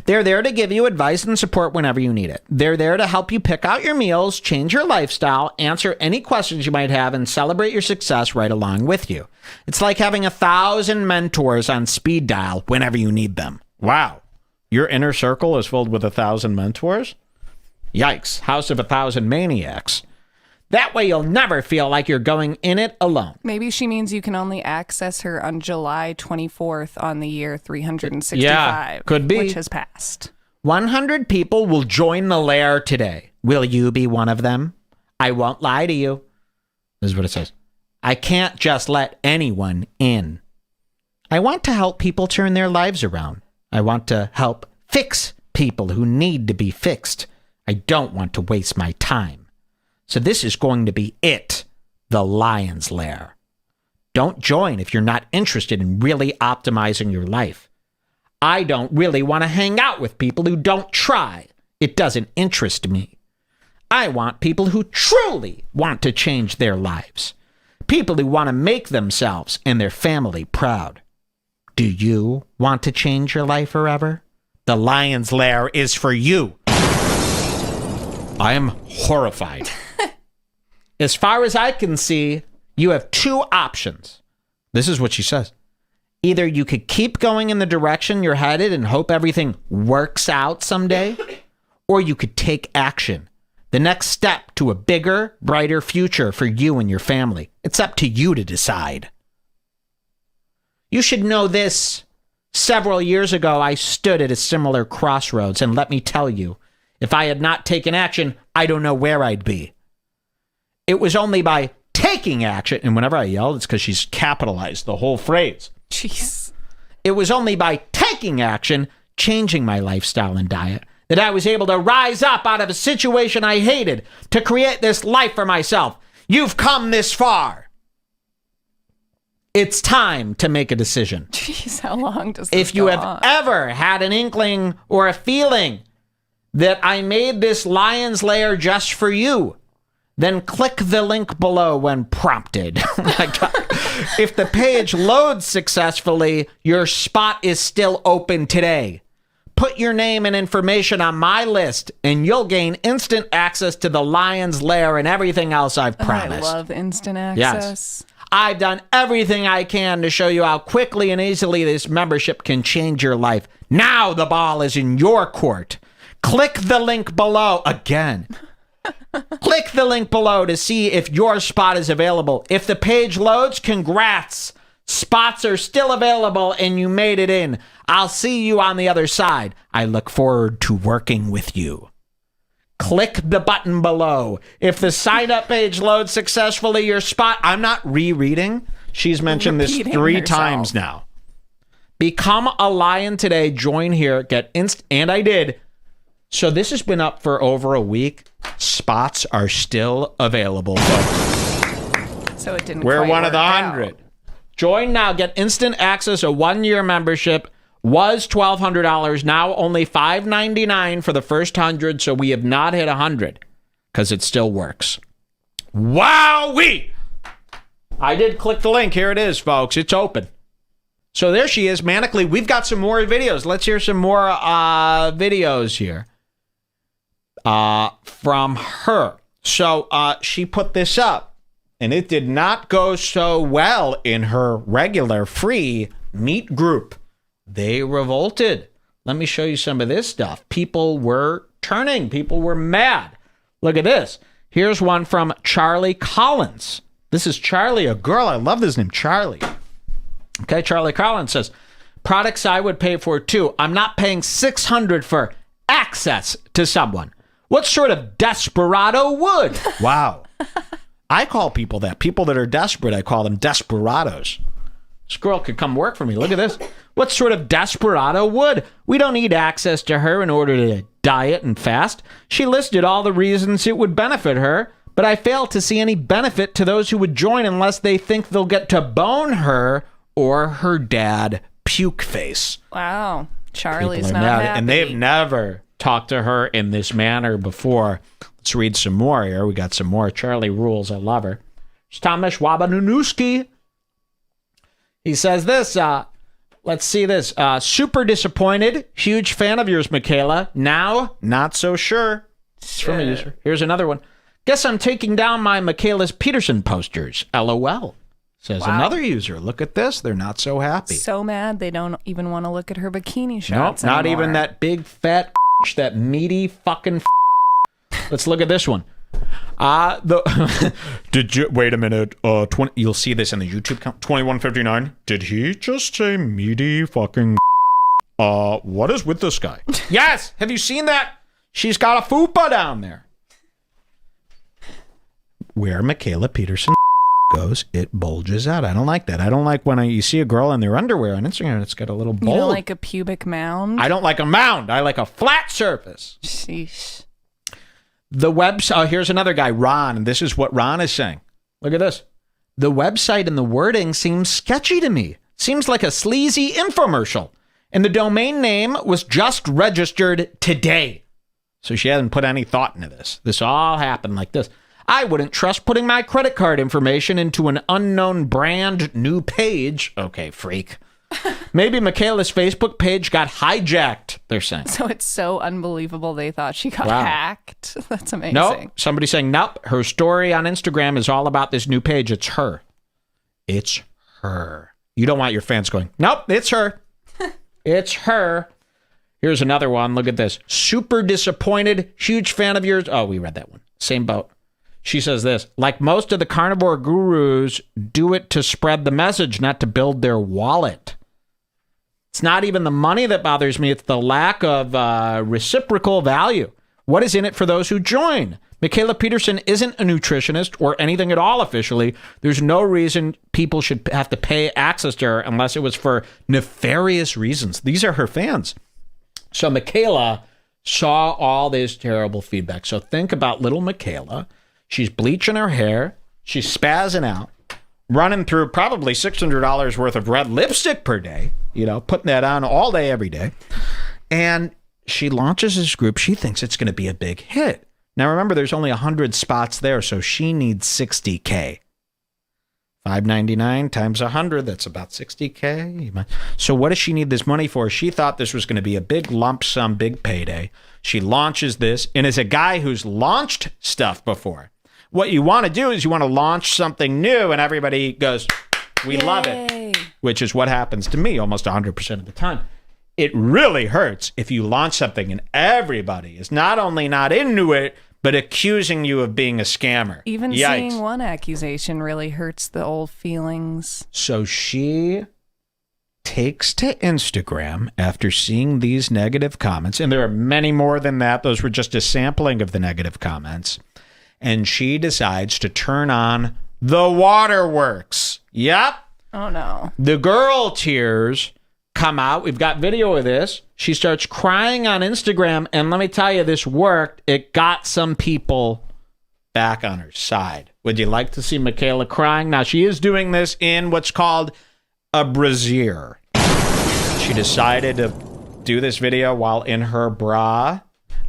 They're there to give you advice and support whenever you need it. They're there to help you pick out your meals, change your lifestyle, answer any questions you might have, and celebrate your success right along with you. It's like having 1,000 mentors on speed dial whenever you need them. Wow. Your inner circle is filled with 1,000 mentors? Yikes. House of 1,000 maniacs. That way you'll never feel like you're going in it alone. Maybe she means you can only access her on July 24th on the year 365. Yeah, could be. Which has passed. 100 people will join the lair today. Will you be one of them? I won't lie to you. This is what it says. I can't just let anyone in. I want to help people turn their lives around. I want to help fix people who need to be fixed. I don't want to waste my time. So this is going to be it, the Lion's Lair. Don't join if you're not interested in really optimizing your life. I don't really want to hang out with people who don't try. It doesn't interest me. I want people who truly want to change their lives. People who want to make themselves and their family proud. Do you want to change your life forever? The Lion's Lair is for you. I am horrified. As far as I can see, you have 2 options. This is what she says. Either you could keep going in the direction you're headed and hope everything works out someday, or you could take action. The next step to a bigger, brighter future for you and your family. It's up to you to decide. You should know this. Several years ago, I stood at a similar crossroads, and let me tell you, if I had not taken action, I don't know where I'd be. It was only by taking action, and whenever I yelled, it's because she's capitalized the whole phrase. Jeez. It was only by taking action, changing my lifestyle and diet, that I was able to rise up out of a situation I hated to create this life for myself. You've come this far. It's time to make a decision. Jeez, how long does this If you go have on? ever had an inkling or a feeling that I made this lion's lair just for you. Then click the link below when prompted. Oh my God. If the page loads successfully, your spot is still open today. Put your name and information on my list, and you'll gain instant access to the lion's lair and everything else I've promised. I love instant access. Yes. I've done everything I can to show you how quickly and easily this membership can change your life. Now the ball is in your court. Click the link below again. Click the link below to see if your spot is available. If the page loads, congrats. Spots are still available and you made it in. I'll see you on the other side. I look forward to working with you. Click the button below. If the sign up page loads successfully, your spot. I'm not rereading. She's mentioned this 3 times now. Become a lion today. Join here. Get and I did. So this has been up for over a week. Spots are still available. So it didn't. We're quite one of the work 100. out. Join now. Get instant access. A 1-year membership was $1,200. Now only $599 for the first 100. So we have not hit 100 because it still works. Wowee! I did click the link. Here it is, folks. It's open. So there she is, manically. We've got some more videos. Let's hear some more videos here from her. So she put this up, and it did not go so well in her regular free meet group. They revolted. Let me show you some of this stuff. People were turning. People were mad. Look at this. Here's one from Charlie Collins. This is Charlie, a girl. I love this name, Charlie. Okay, Charlie Collins says, products I would pay for too. I'm not paying $600 for access to someone. What sort of desperado would? Wow. I call people that. People that are desperate, I call them desperados. This girl could come work for me. Look at this. What sort of desperado would? We don't need access to her in order to diet and fast. She listed all the reasons it would benefit her, but I fail to see any benefit to those who would join unless they think they'll get to bone her or her dad, puke face. Wow. Charlie's People are not mad, happy. and they've never talked to her in this manner before. Let's read some more here. We got some more. Charlie rules. I love her. It's Thomas Wabanunuski. He says this. Let's see this. Super disappointed. Huge fan of yours, Michaela. Now, not so sure. It's from a user. Here's another one. Guess I'm taking down my Michaela's Peterson posters. LOL. Says another user. Look at this. They're not so happy. So mad they don't even want to look at her bikini Nope, shots not anymore. even that big fat that meaty fucking Let's look at this one. Did you wait a minute? 20. You'll see this in the YouTube count. 2159. Did he just say meaty fucking? What is with this guy? Yes. Have you seen that? She's got a fupa down there. Where Michaela Peterson goes, it bulges out. I don't like that. I don't like when you see a girl in their underwear on Instagram and it's got a little bulge. You don't like a pubic mound? I don't like a mound. I like a flat surface. Sheesh. The website, here's another guy, Ron, and this is what Ron is saying. Look at this. The website and the wording seems sketchy to me. Seems like a sleazy infomercial. And the domain name was just registered today. So she hasn't put any thought into this. This all happened like this. I wouldn't trust putting my credit card information into an unknown brand new page. Okay, freak. Maybe Michaela's Facebook page got hijacked, they're saying. So it's so unbelievable they thought she got hacked. That's amazing. Nope. Somebody saying, nope. Her story on Instagram is all about this new page. It's her. It's her. You don't want your fans going, nope, it's her. It's her. Here's another one. Look at this. Super disappointed. Huge fan of yours. Oh, we read that one. Same boat. She says this, like most of the carnivore gurus, do it to spread the message, not to build their wallet. It's not even the money that bothers me. It's the lack of reciprocal value. What is in it for those who join? Michaela Peterson isn't a nutritionist or anything at all officially. There's no reason people should have to pay access to her unless it was for nefarious reasons. These are her fans. So Michaela saw all this terrible feedback. So think about little Michaela. She's bleaching her hair. She's spazzing out, running through probably $600 worth of red lipstick per day, putting that on all day, every day. And she launches this group. She thinks it's going to be a big hit. Now, remember, there's only 100 spots there, so she needs $60K. $5.99 times 100, that's about $60K. So what does she need this money for? She thought this was going to be a big lump sum, big payday. She launches this, and as a guy who's launched stuff before, what you want to do is you want to launch something new, and everybody goes, we love it, which is what happens to me almost 100% of the time. It really hurts if you launch something and everybody is not only not into it, but accusing you of being a scammer. Even Yikes. seeing one accusation really hurts the old feelings. So she takes to Instagram after seeing these negative comments, and there are many more than that. Those were just a sampling of the negative comments. And she decides to turn on the waterworks. Yep. Oh, no. The girl tears come out. We've got video of this. She starts crying on Instagram, and let me tell you, this worked. It got some people back on her side. Would you like to see Michaela crying? Now, she is doing this in what's called a brassiere. She decided to do this video while in her bra.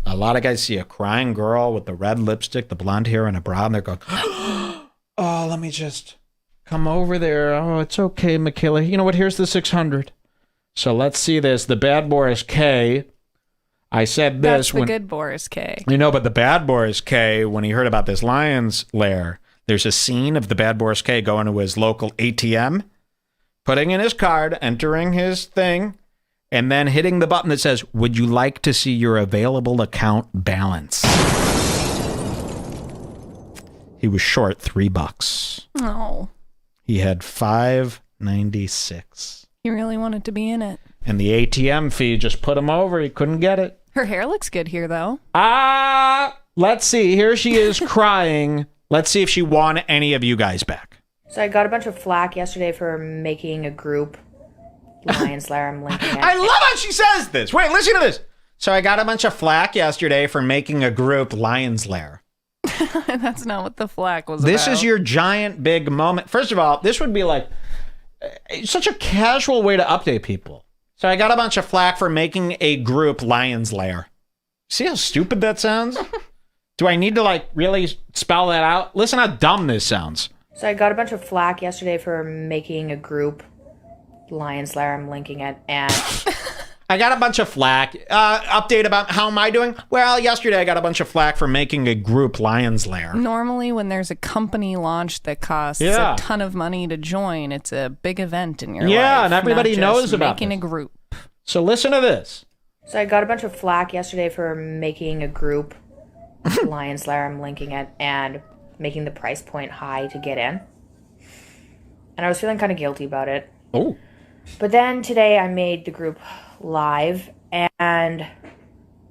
A lot of guys see a crying girl with the red lipstick, the blonde hair, and a bra, and they're going, oh, let me just come over there. Oh, it's okay, Michaela. You know what? Here's the 600. So let's see this. The bad Boris K. I said this. That's the good Boris K. You know, but the bad Boris K, when he heard about this lion's lair, there's a scene of the bad Boris K going to his local ATM, putting in his card, entering his thing, and then hitting the button that says, would you like to see your available account balance? He was short $3. Oh. He had $5.96. He really wanted to be in it. And the ATM fee just put him over. He couldn't get it. Her hair looks good here, though. Let's see. Here she is crying. Let's see if she won any of you guys back. So I got a bunch of flack yesterday for making a group. Lion's Lair, I'm linking it. I love how she says this. Wait, listen to this. So I got a bunch of flack yesterday for making a group Lion's Lair. That's not what the flack was This about. is your giant big moment. First of all, this would be like such a casual way to update people. So I got a bunch of flack for making a group Lion's Lair. See how stupid that sounds? Do I need to like really spell that out? Listen how dumb this sounds. So I got a bunch of flack yesterday for making a group Lion's Lair, I'm linking it, and I got a bunch of flack. Update about how am I doing? Well, yesterday I got a bunch of flack for making a group Lion's Lair. Normally, when there's a company launch that costs a ton of money to join, it's a big event in your life. Yeah, and everybody not just knows about making this. a group. So listen to this. so I got a bunch of flack yesterday for making a group Lion's Lair, I'm linking it, and making the price point high to get in. And I was feeling kind of guilty about it. Oh. But then today I made the group live, and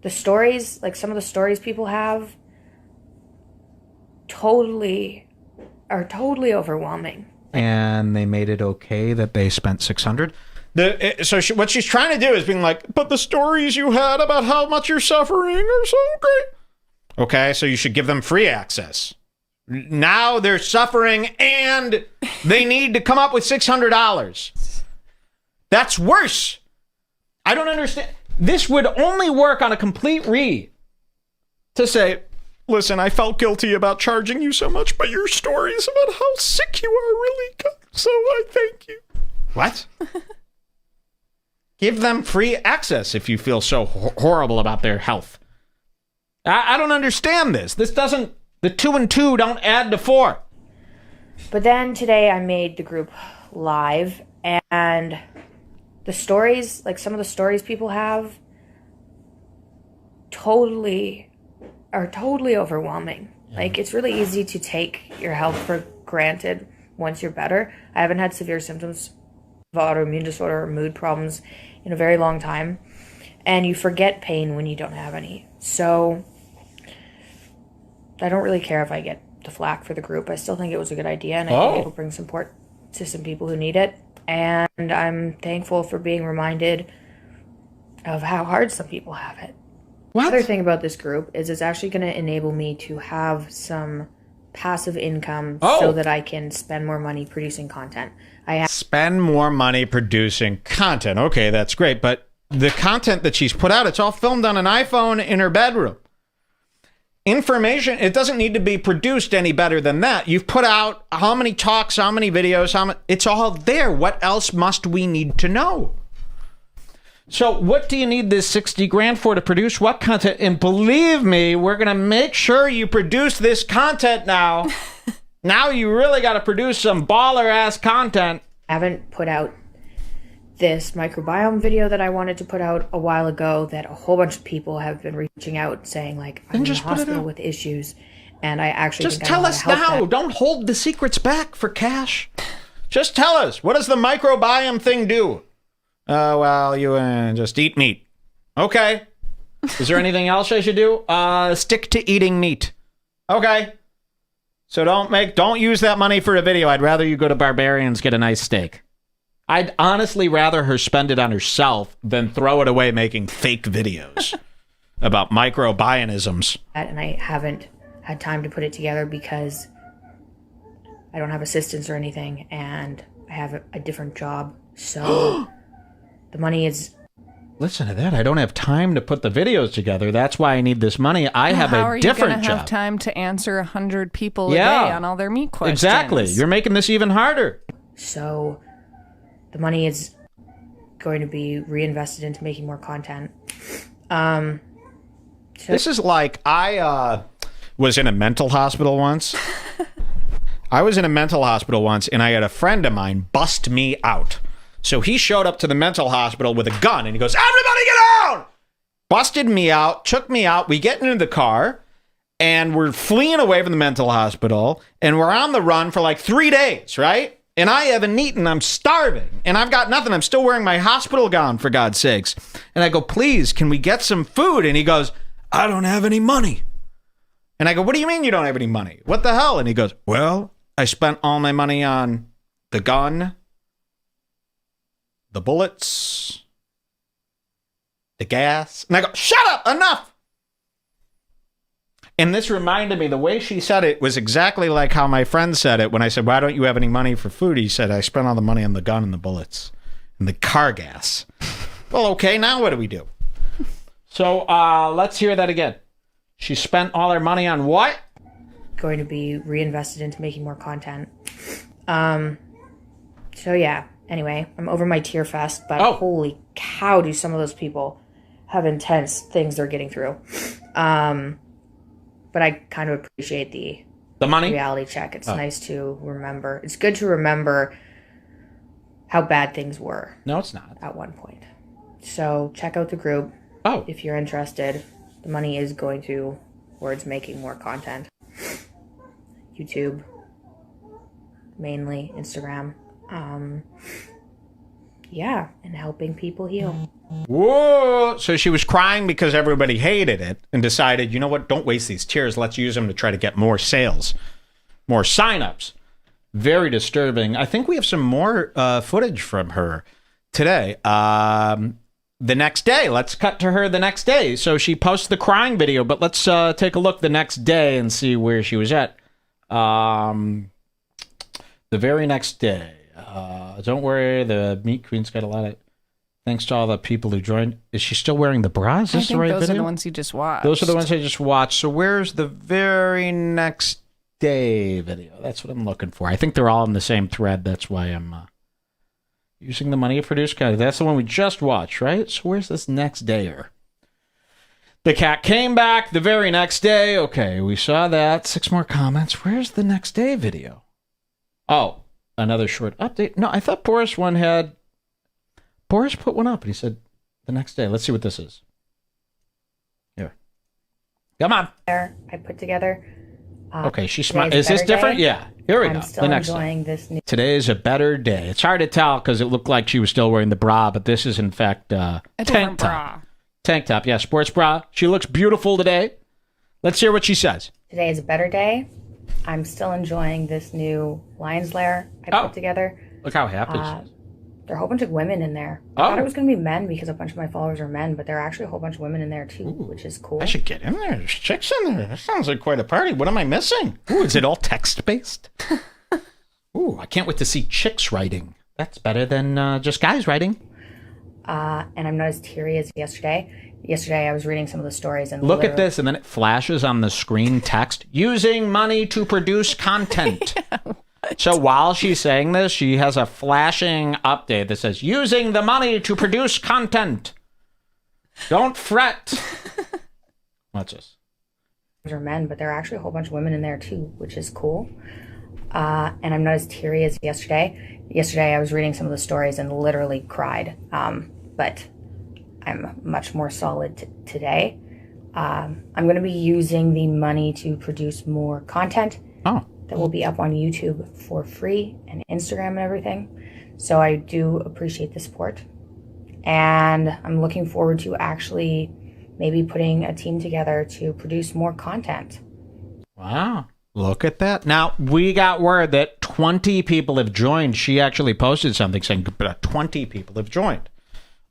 the stories, like some of the stories people have, are totally overwhelming. And they made it okay that they spent $600. What she's trying to do is being like, but the stories you had about how much you're suffering are so great. Okay, so you should give them free access. Now they're suffering and they need to come up with $600. That's worse. I don't understand. This would only work on a complete read. To say, listen, I felt guilty about charging you so much, but your stories about how sick you are really good, so I thank you. What? Give them free access if you feel so horrible about their health. I don't understand this. This doesn't, the 2 and 2 don't add to 4. But then today I made the group live, and the stories, like some of the stories people have, are totally overwhelming. Like, it's really easy to take your health for granted once you're better. I haven't had severe symptoms of autoimmune disorder or mood problems in a very long time, and you forget pain when you don't have any. So I don't really care if I get the flack for the group. I still think it was a good idea, and I think it'll bring support to some people who need it. And I'm thankful for being reminded of how hard some people have it. What? The other thing about this group is it's actually going to enable me to have some passive income so that I can spend more money producing content. Spend more money producing content. Okay, that's great. But the content that she's put out, it's all filmed on an iPhone in her bedroom. Information, it doesn't need to be produced any better than that. You've put out how many talks, how many videos, it's all there. What else must we need to know? So what do you need this 60 grand for to produce what content? And believe me, we're going to make sure you produce this content now. Now you really got to produce some baller-ass content. I haven't put out this microbiome video that I wanted to put out a while ago that a whole bunch of people have been reaching out saying, like, I'm in the hospital with issues, and I actually just tell us now. Don't hold the secrets back for cash. Just tell us. What does the microbiome thing do? Well, you just eat meat. Okay. Is there anything else I should do? Stick to eating meat. Okay. So don't use that money for a video. I'd rather you go to Barbarians, get a nice steak. I'd honestly rather her spend it on herself than throw it away making fake videos about microbionisms. And I haven't had time to put it together because I don't have assistants or anything, and I have a different job. So the money is... Listen to that. I don't have time to put the videos together. That's why I need this money. I have a different job. How are you going to have time to answer 100 people a day on all their meat questions? Exactly. You're making this even harder. So the money is going to be reinvested into making more content. This is like I was in a mental hospital once. I was in a mental hospital once, and I had a friend of mine bust me out. So he showed up to the mental hospital with a gun, and he goes, everybody get out! Busted me out, took me out. We get into the car, and we're fleeing away from the mental hospital, and we're on the run for like 3 days, right? And I haven't eaten. I'm starving, and I've got nothing. I'm still wearing my hospital gown, for God's sakes. And I go, please, can we get some food? And he goes, I don't have any money. And I go, what do you mean you don't have any money? What the hell? And he goes, well, I spent all my money on the gun, the bullets, the gas. And I go, shut up, enough. And this reminded me, the way she said it was exactly like how my friend said it when I said, why don't you have any money for food? He said, I spent all the money on the gun and the bullets and the car gas. Well, okay, now what do we do? So let's hear that again. She spent all her money on what? Going to be reinvested into making more content. So yeah. Anyway, I'm over my tear fest, but holy cow, do some of those people have intense things they're getting through. But I kind of appreciate the money reality check. It's nice to remember. It's good to remember how bad things were. No, it's not. At one point. So check out the group. If you're interested. The money is going towards making more content. YouTube. Mainly. Instagram. Yeah, and helping people heal. Whoa! So she was crying because everybody hated it and decided, you know what, don't waste these tears. Let's use them to try to get more sales, more signups. Very disturbing. I think we have some more footage from her today. The next day. Let's cut to her the next day. So she posts the crying video, but let's take a look the next day and see where she was at. The very next day. Don't worry, the Meat Queen's got a lot of... Thanks to all the people who joined. Is she still wearing the bra? Is this the right video? Those are the ones you just watched. Those are the ones I just watched. So where's the very next day video? That's what I'm looking for. I think they're all in the same thread. That's why I'm using the money to produce content. That's the one we just watched, right? So where's this next dayer? The cat came back the very next day. Okay, we saw that. 6 more comments. Where's the next day video? Oh. Another short update. No, I thought Boris one had... Boris put one up and he said the next day. Let's see what this is. Here. Come on. I put together. Okay, she smiled. Is this different? Day? Yeah. Here we go. I'm still enjoying this new... Today is a better day. It's hard to tell because it looked like she was still wearing the bra, but this is in fact a tank top. Bra. Tank top, yeah, sports bra. She looks beautiful today. Let's hear what she says. Today is a better day. I'm still enjoying this new lion's lair I put together. Look how happy she is. There are a whole bunch of women in there. I thought it was going to be men because a bunch of my followers are men, but there are actually a whole bunch of women in there too, which is cool. I should get in there. There's chicks in there. That sounds like quite a party. What am I missing? Ooh, is it all text-based? Ooh, I can't wait to see chicks writing. That's better than just guys writing. and I'm not as teary as yesterday. Yesterday, I was reading some of the stories and Look at this, and then it flashes on the screen text, using money to produce content. So while she's saying this, she has a flashing update that says, using the money to produce content. Don't fret. Watch this. are men, but there are actually a whole bunch of women in there too, which is cool. And I'm not as teary as yesterday. Yesterday, I was reading some of the stories and literally cried. But I'm much more solid today. I'm going to be using the money to produce more content that will be up on YouTube for free and Instagram and everything. So I do appreciate the support. And I'm looking forward to actually maybe putting a team together to produce more content. Wow. Look at that. Now, we got word that 20 people have joined. She actually posted something saying 20 people have joined.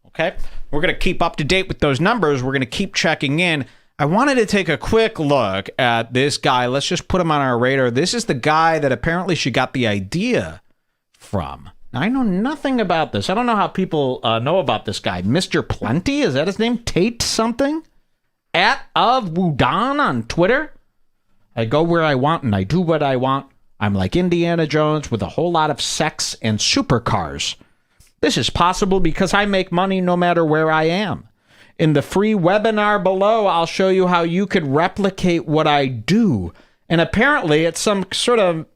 Okay? We're going to keep up to date with those numbers. We're going to keep checking in. I wanted to take a quick look at this guy. Let's just put him on our radar. This is the guy that apparently she got the idea from. Now, I know nothing about this. I don't know how people know about this guy. Mr. Plenty? Is that his name? Tate something? @of Wudon on Twitter? I go where I want and I do what I want. I'm like Indiana Jones with a whole lot of sex and supercars. This is possible because I make money no matter where I am. In the free webinar below, I'll show you how you could replicate what I do. And apparently it's some sort of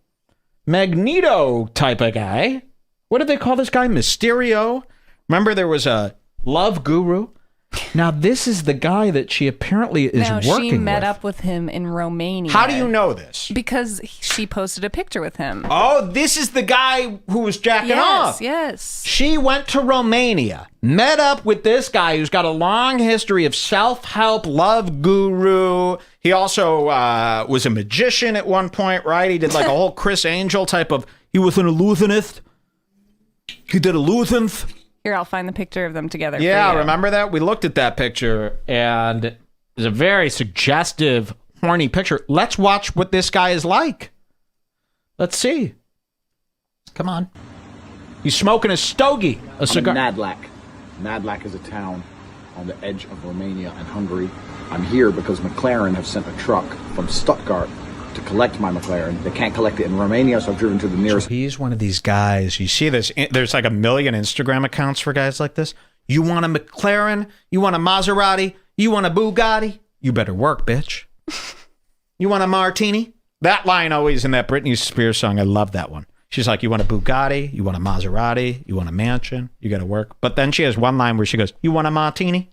Magneto type of guy. What did they call this guy? Mysterio? Remember there was a love guru? Now, this is the guy that she apparently is working with. She met up with him in Romania. How do you know this? Because she posted a picture with him. Oh, this is the guy who was jacking off. Yes. She went to Romania, met up with this guy who's got a long history of self-help, love guru. He also was a magician at one point, right? He did like a whole Chris Angel type of, he was an illusionist. He did illusions. Here, I'll find the picture of them together. Yeah, for you. remember that? We looked at that picture, and it's a very suggestive, horny picture. Let's watch what this guy is like. Let's see. Come on. He's smoking a stogie, a cigar. I'm in Nadlac. Nadlac is a town on the edge of Romania and Hungary. I'm here because McLaren have sent a truck from Stuttgart to collect my McLaren. They can't collect it in Romania, so I've driven to the nearest. So he's one of these guys. You see this? There's like 1 million Instagram accounts for guys like this. You want a McLaren? You want a Maserati? You want a Bugatti? You better work, bitch. You want a martini? That line always in that Britney Spears song. I love that one. She's like, you want a Bugatti? You want a Maserati? You want a mansion? You got to work. But then she has one line where she goes, you want a martini?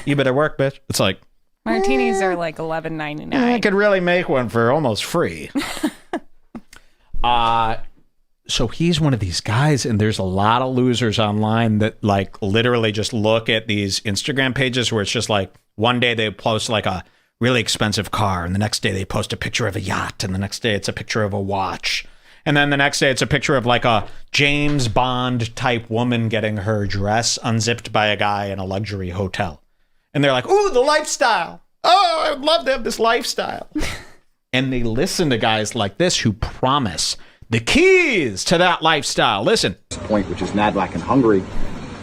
You better work, bitch. It's like, Martinis are like $11.99. I could really make one for almost free. So he's one of these guys, and there's a lot of losers online that like literally just look at these Instagram pages where it's just like one day they post like a really expensive car, and the next day they post a picture of a yacht, and the next day it's a picture of a watch. And then the next day it's a picture of like a James Bond type woman getting her dress unzipped by a guy in a luxury hotel. And they're like, ooh, the lifestyle. Oh, I would love to have this lifestyle. And they listen to guys like this who promise the keys to that lifestyle. Listen. Point, which is Nadlac in Hungary,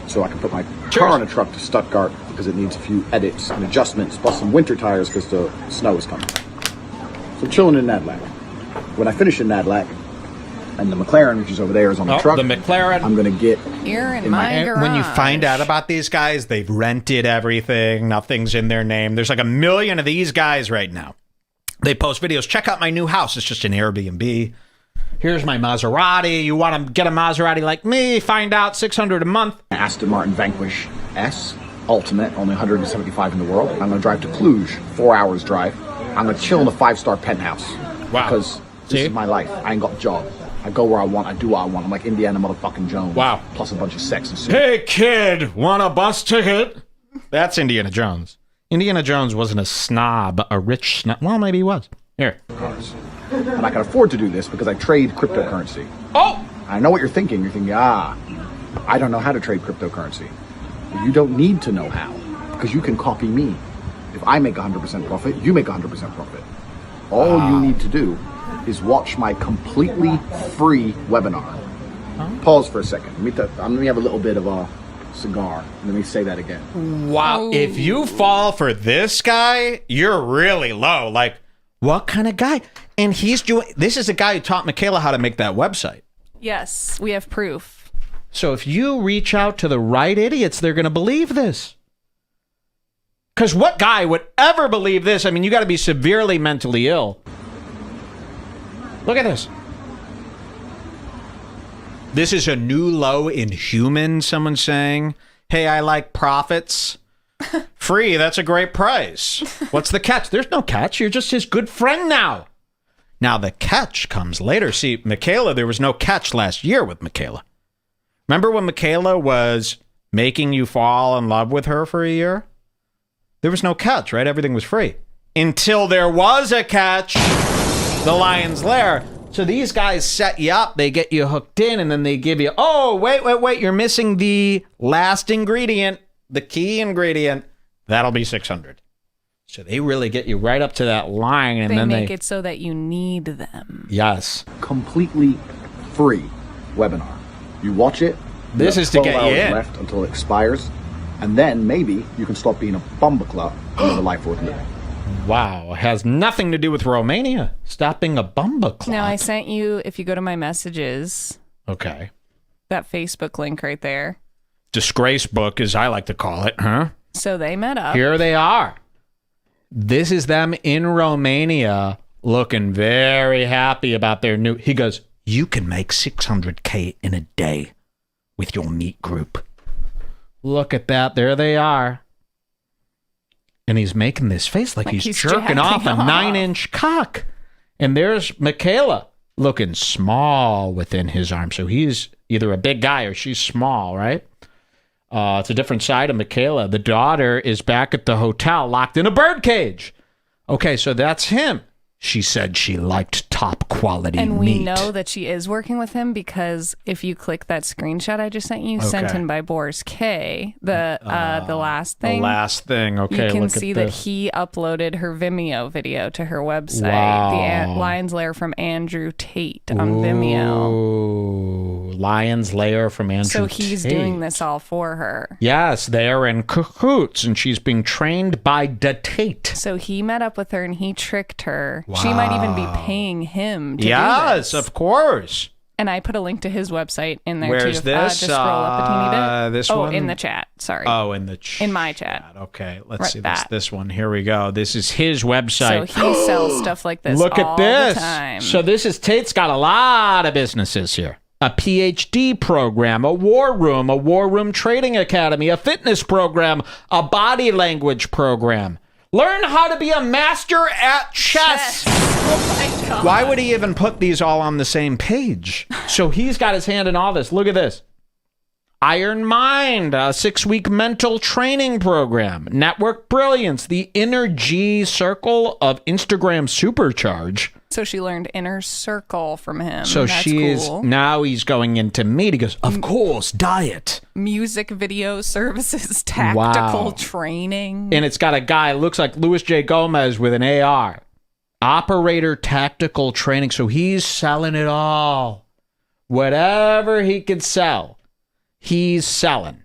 so I can put my car on a truck to Stuttgart because it needs a few edits and adjustments, plus some winter tires because the snow is coming. So I'm chilling in Nadlac. When I finish in Nadlac, and the McLaren, which is over there, is on the truck. The McLaren. I'm going to get here in my garage. When you find out about these guys, they've rented everything. Nothing's in their name. There's like 1 million of these guys right now. They post videos. Check out my new house. It's just an Airbnb. Here's my Maserati. You want to get a Maserati like me? Find out $600 a month. Aston Martin Vanquish S Ultimate, only 175 in the world. I'm going to drive to Cluj, 4 hours drive. I'm going to chill in a 5-star penthouse. Wow. Because this is my life. I ain't got a job. I go where I want. I do what I want. I'm like Indiana motherfucking Jones. Wow. Plus a bunch of sex and shit. Hey, kid, want a bus ticket? That's Indiana Jones. Indiana Jones wasn't a snob, a rich snob. Well, maybe he was. Here. Cars. And I can afford to do this because I trade cryptocurrency. Oh! I know what you're thinking. You're thinking, I don't know how to trade cryptocurrency. You don't need to know how because you can copy me. If I make 100% profit, you make 100% profit. All you need to do is watch my completely free webinar. Pause for a second. Let me have a little bit of cigar. Let me say that again. Wow. Oh. If you fall for this guy, you're really low. Like, what kind of guy? And this is the guy who taught Michaela how to make that website. Yes, we have proof. So if you reach out to the right idiots, they're going to believe this. Because what guy would ever believe this? I mean, you got to be severely mentally ill. Look at this. This is a new low in human, someone's saying. Hey, I like profits. Free, that's a great price. What's the catch? There's no catch. You're just his good friend now. Now, the catch comes later. See, Michaela, there was no catch last year with Michaela. Remember when Michaela was making you fall in love with her for a year? There was no catch, right? Everything was free. Until there was a catch, the Lion's Lair. So these guys set you up, they get you hooked in, and then they give you, oh, wait, you're missing the last ingredient, the key ingredient. That'll be $600. So they really get you right up to that line, and They then make it so that you need them. Yes. Completely free webinar. You watch it. This you have is to 12 get you hours in. left until it expires, and then maybe you can stop being a bumbleclub and live a life worth living. Wow. It has nothing to do with Romania. Stop being a bumbleclop. Now, I sent you, if you go to my messages, Okay. that Facebook link right there. Disgrace book, as I like to call it, huh? So they met up. Here they are. This is them in Romania looking very happy about their new... He goes, you can make $600K in a day with your meat group. Look at that. There they are. And he's making this face like he's jerking jacking off a off. 9-inch cock. And there's Michaela looking small within his arm. So he's either a big guy or she's small, right? It's a different side of Michaela. The daughter is back at the hotel locked in a birdcage. Okay, so that's him. She said she liked top quality And we meat. know that she is working with him because if you click that screenshot I just sent you, sent Okay. in by Boris K, the last the thing. last thing. Okay, you can look see at that this. he uploaded her Vimeo video to her website. Wow. The Lion's Lair from Andrew Tate on Vimeo. Ooh, Lion's Lair from Andrew So he's Tate. doing this all for her. Yes, they are in cahoots, and she's being trained by the Tate. So he met up with her and he tricked her. She might even be paying him to do Yes, this. of course. And I put a link to his website in there Where's too. this? Just scroll up a teeny bit. This oh, one? in the chat. Sorry. Oh, in the chat. In my chat. Okay, let's Right, see that. this one. Here we go. This is his So website. he sells stuff like this Look all at this. the time. So this is Tate's got a lot of businesses here. A PhD program, a war room trading academy, a fitness program, a body language program. Learn how to be a master at chess. Oh my God. Why would he even put these all on the same page? So he's got his hand in all this. Look at this. Iron Mind, a 6-week mental training program. Network Brilliance, the Inner G Circle of Instagram Supercharge. So she learned Inner Circle from him. So That's she's, cool. now he's going into meat. He goes, of course, diet. Music video services, tactical Wow. training. And it's got a guy, looks like Luis J. Gomez with an AR. Operator tactical training. So he's selling it all. Whatever he could sell, he's selling.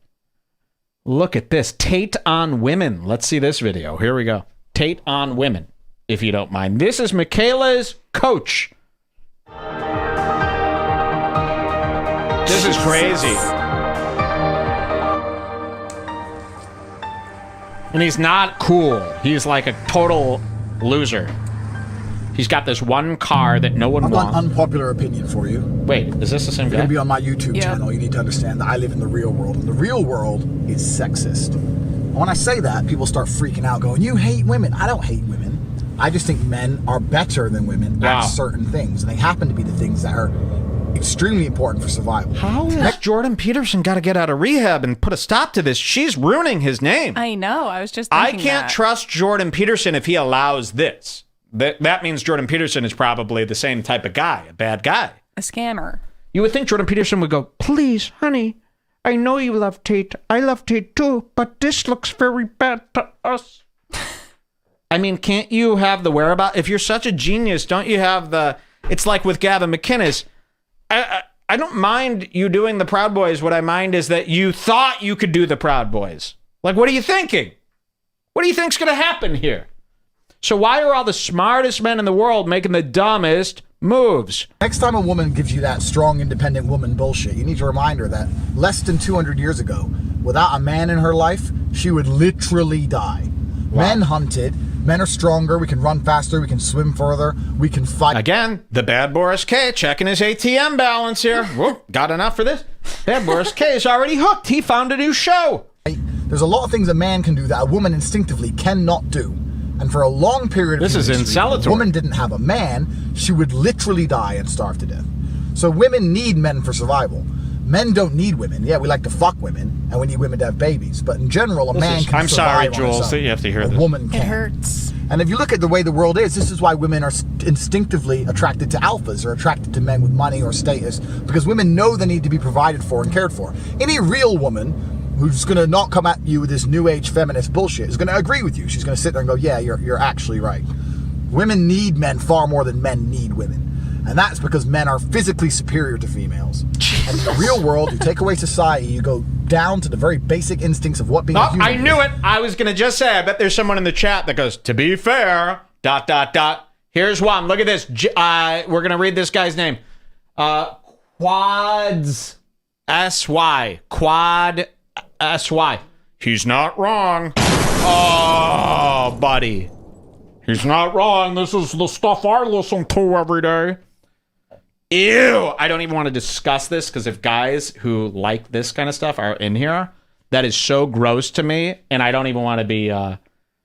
Look at this. Tate on women. Let's see this video. Here we go. Tate on women, if you don't mind. This is Michaela's coach. This is crazy. And he's not cool. He's like a total loser. He's got this one car that no one I've got wants. an unpopular opinion for you. Wait, is this the same You're guy? going to be on my YouTube Yeah. channel. You need to understand that I live in the real world. And the real world is sexist. And when I say that, people start freaking out going, you hate women. I don't hate women. I just think men are better than women Wow. at certain things. And they happen to be the things that are extremely important for survival. How is Jordan Peterson got to get out of rehab and put a stop to this? She's ruining his name. I know. I was just I thinking can't that. trust Jordan Peterson if he allows this. That means Jordan Peterson is probably the same type of guy, a bad guy. A scammer. You would think Jordan Peterson would go, please, honey, I know you love Tate. I love Tate too, but this looks very bad to us. I mean, can't you have the whereabouts? If you're such a genius, don't you have the... It's like with Gavin McInnes. I don't mind you doing the Proud Boys. What I mind is that you thought you could do the Proud Boys. Like, what are you thinking? What do you think's going to happen here? So why are all the smartest men in the world making the dumbest moves? Next time a woman gives you that strong, independent woman bullshit, you need to remind her that less than 200 years ago, without a man in her life, she would literally die. Wow. Men hunted. Men are stronger. We can run faster. We can swim further. We can fight. Again, the bad Boris K checking his ATM balance here. Whoop, got enough for this? Bad Boris K is already hooked. He found a new show. There's a lot of things a man can do that a woman instinctively cannot do. And for a long period of history, if a woman didn't have a man, she would literally die and starve to death. So women need men for survival. Men don't need women. Yeah, we like to fuck women, and we need women to have babies. But in general, a man can survive. I'm sorry, Jules, that you have to hear this. A woman can. It hurts. And if you look at the way the world is, this is why women are instinctively attracted to alphas or attracted to men with money or status, because women know they need to be provided for and cared for. Any real woman who's going to not come at you with this new age feminist bullshit is going to agree with you. She's going to sit there and go, yeah, you're actually right. Women need men far more than men need women. And that's because men are physically superior to females. And in the real world, you take away society, you go down to the very basic instincts of what being a human I knew it. I was going to just say, I bet there's someone in the chat that goes, to be fair, ... Here's one. Look at this. We're going to read this guy's name. Quads S-Y. Quad S-Y. He's not wrong. Oh, buddy. He's not wrong. This is the stuff I listen to every day. Ew. I don't even want to discuss this because if guys who like this kind of stuff are in here, that is so gross to me. And I don't even want to be, I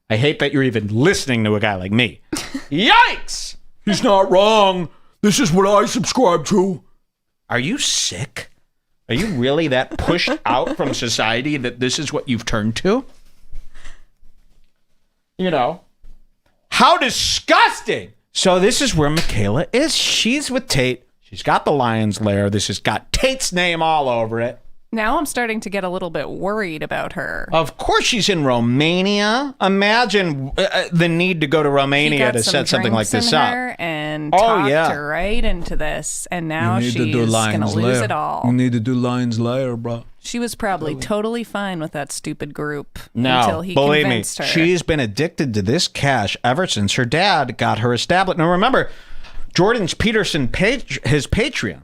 hate that you're even listening to a guy like me. Yikes. He's not wrong. This is what I subscribe to. Are you sick? Are you really that pushed out from society that this is what you've turned to? You know. How disgusting! So this is where Michaela is. She's with Tate. She's got the Lion's Lair. This has got Tate's name all over it. Now I'm starting to get a little bit worried about her. Of course she's in Romania. Imagine the need to go to Romania to set something like this up. And talked her right into this. And now she's going to lose it all. You need to do Lion's Lair, bro. She was probably totally fine with that stupid group No, until he believe me, convinced her. She's been addicted to this cash ever since her dad got her established. Now remember, Jordan Peterson, his Patreon.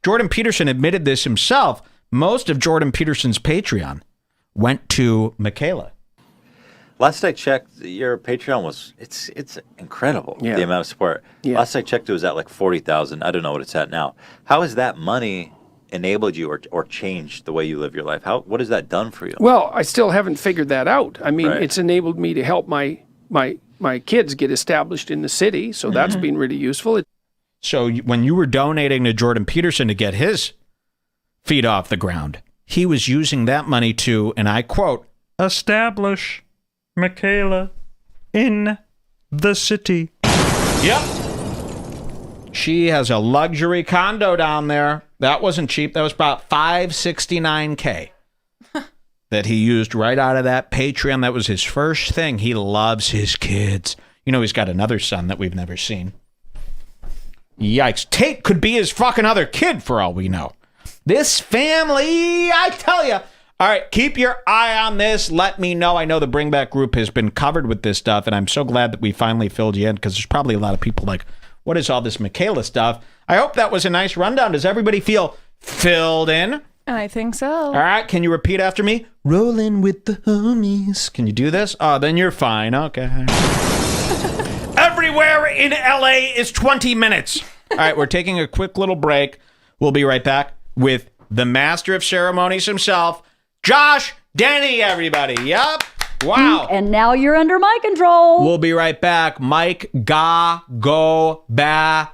Jordan Peterson admitted this himself. Most of Jordan Peterson's Patreon went to Michaela. Last I checked, your Patreon was it's incredible. The amount of support. Last I checked, it was at like 40,000. I don't know what it's at now. How has that money enabled you or changed the way you live your life? What has that done for you? Well, I still haven't figured that out. I mean, it's enabled me to help my kids get established in the city, so that's been really useful. So when you were donating to Jordan Peterson to get his feet off the ground, he was using that money to, and I quote, establish Michaela in the city. Yep. She has a luxury condo down there. That wasn't cheap. That was about $569K that he used right out of that Patreon. That was his first thing. He loves his kids. You know, he's got another son that we've never seen. Yikes. Tate could be his fucking other kid for all we know. This family, I tell you. All right, keep your eye on this. Let me know. I know the Bring Back group has been covered with this stuff, and I'm so glad that we finally filled you in because there's probably a lot of people like, what is all this Michaela stuff? I hope that was a nice rundown. Does everybody feel filled in? I think so. All right, can you repeat after me? Rolling with the homies. Can you do this? Oh, then you're fine. Okay. Everywhere in LA is 20 minutes. All right, we're taking a quick little break. We'll be right back with the master of ceremonies himself, Josh Denny, everybody. Yup. Wow. And now you're under my control. We'll be right back. Mike go bad.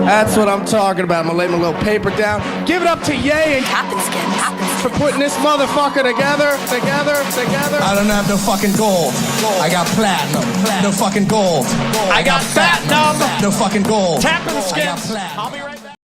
That's what I'm talking about. I'm gonna lay my little paper down. Give it up to Ye and for putting this motherfucker together. I don't have no fucking gold. I got platinum. No fucking gold. I got platinum. No fucking gold. Tapping skins. I'll be right back.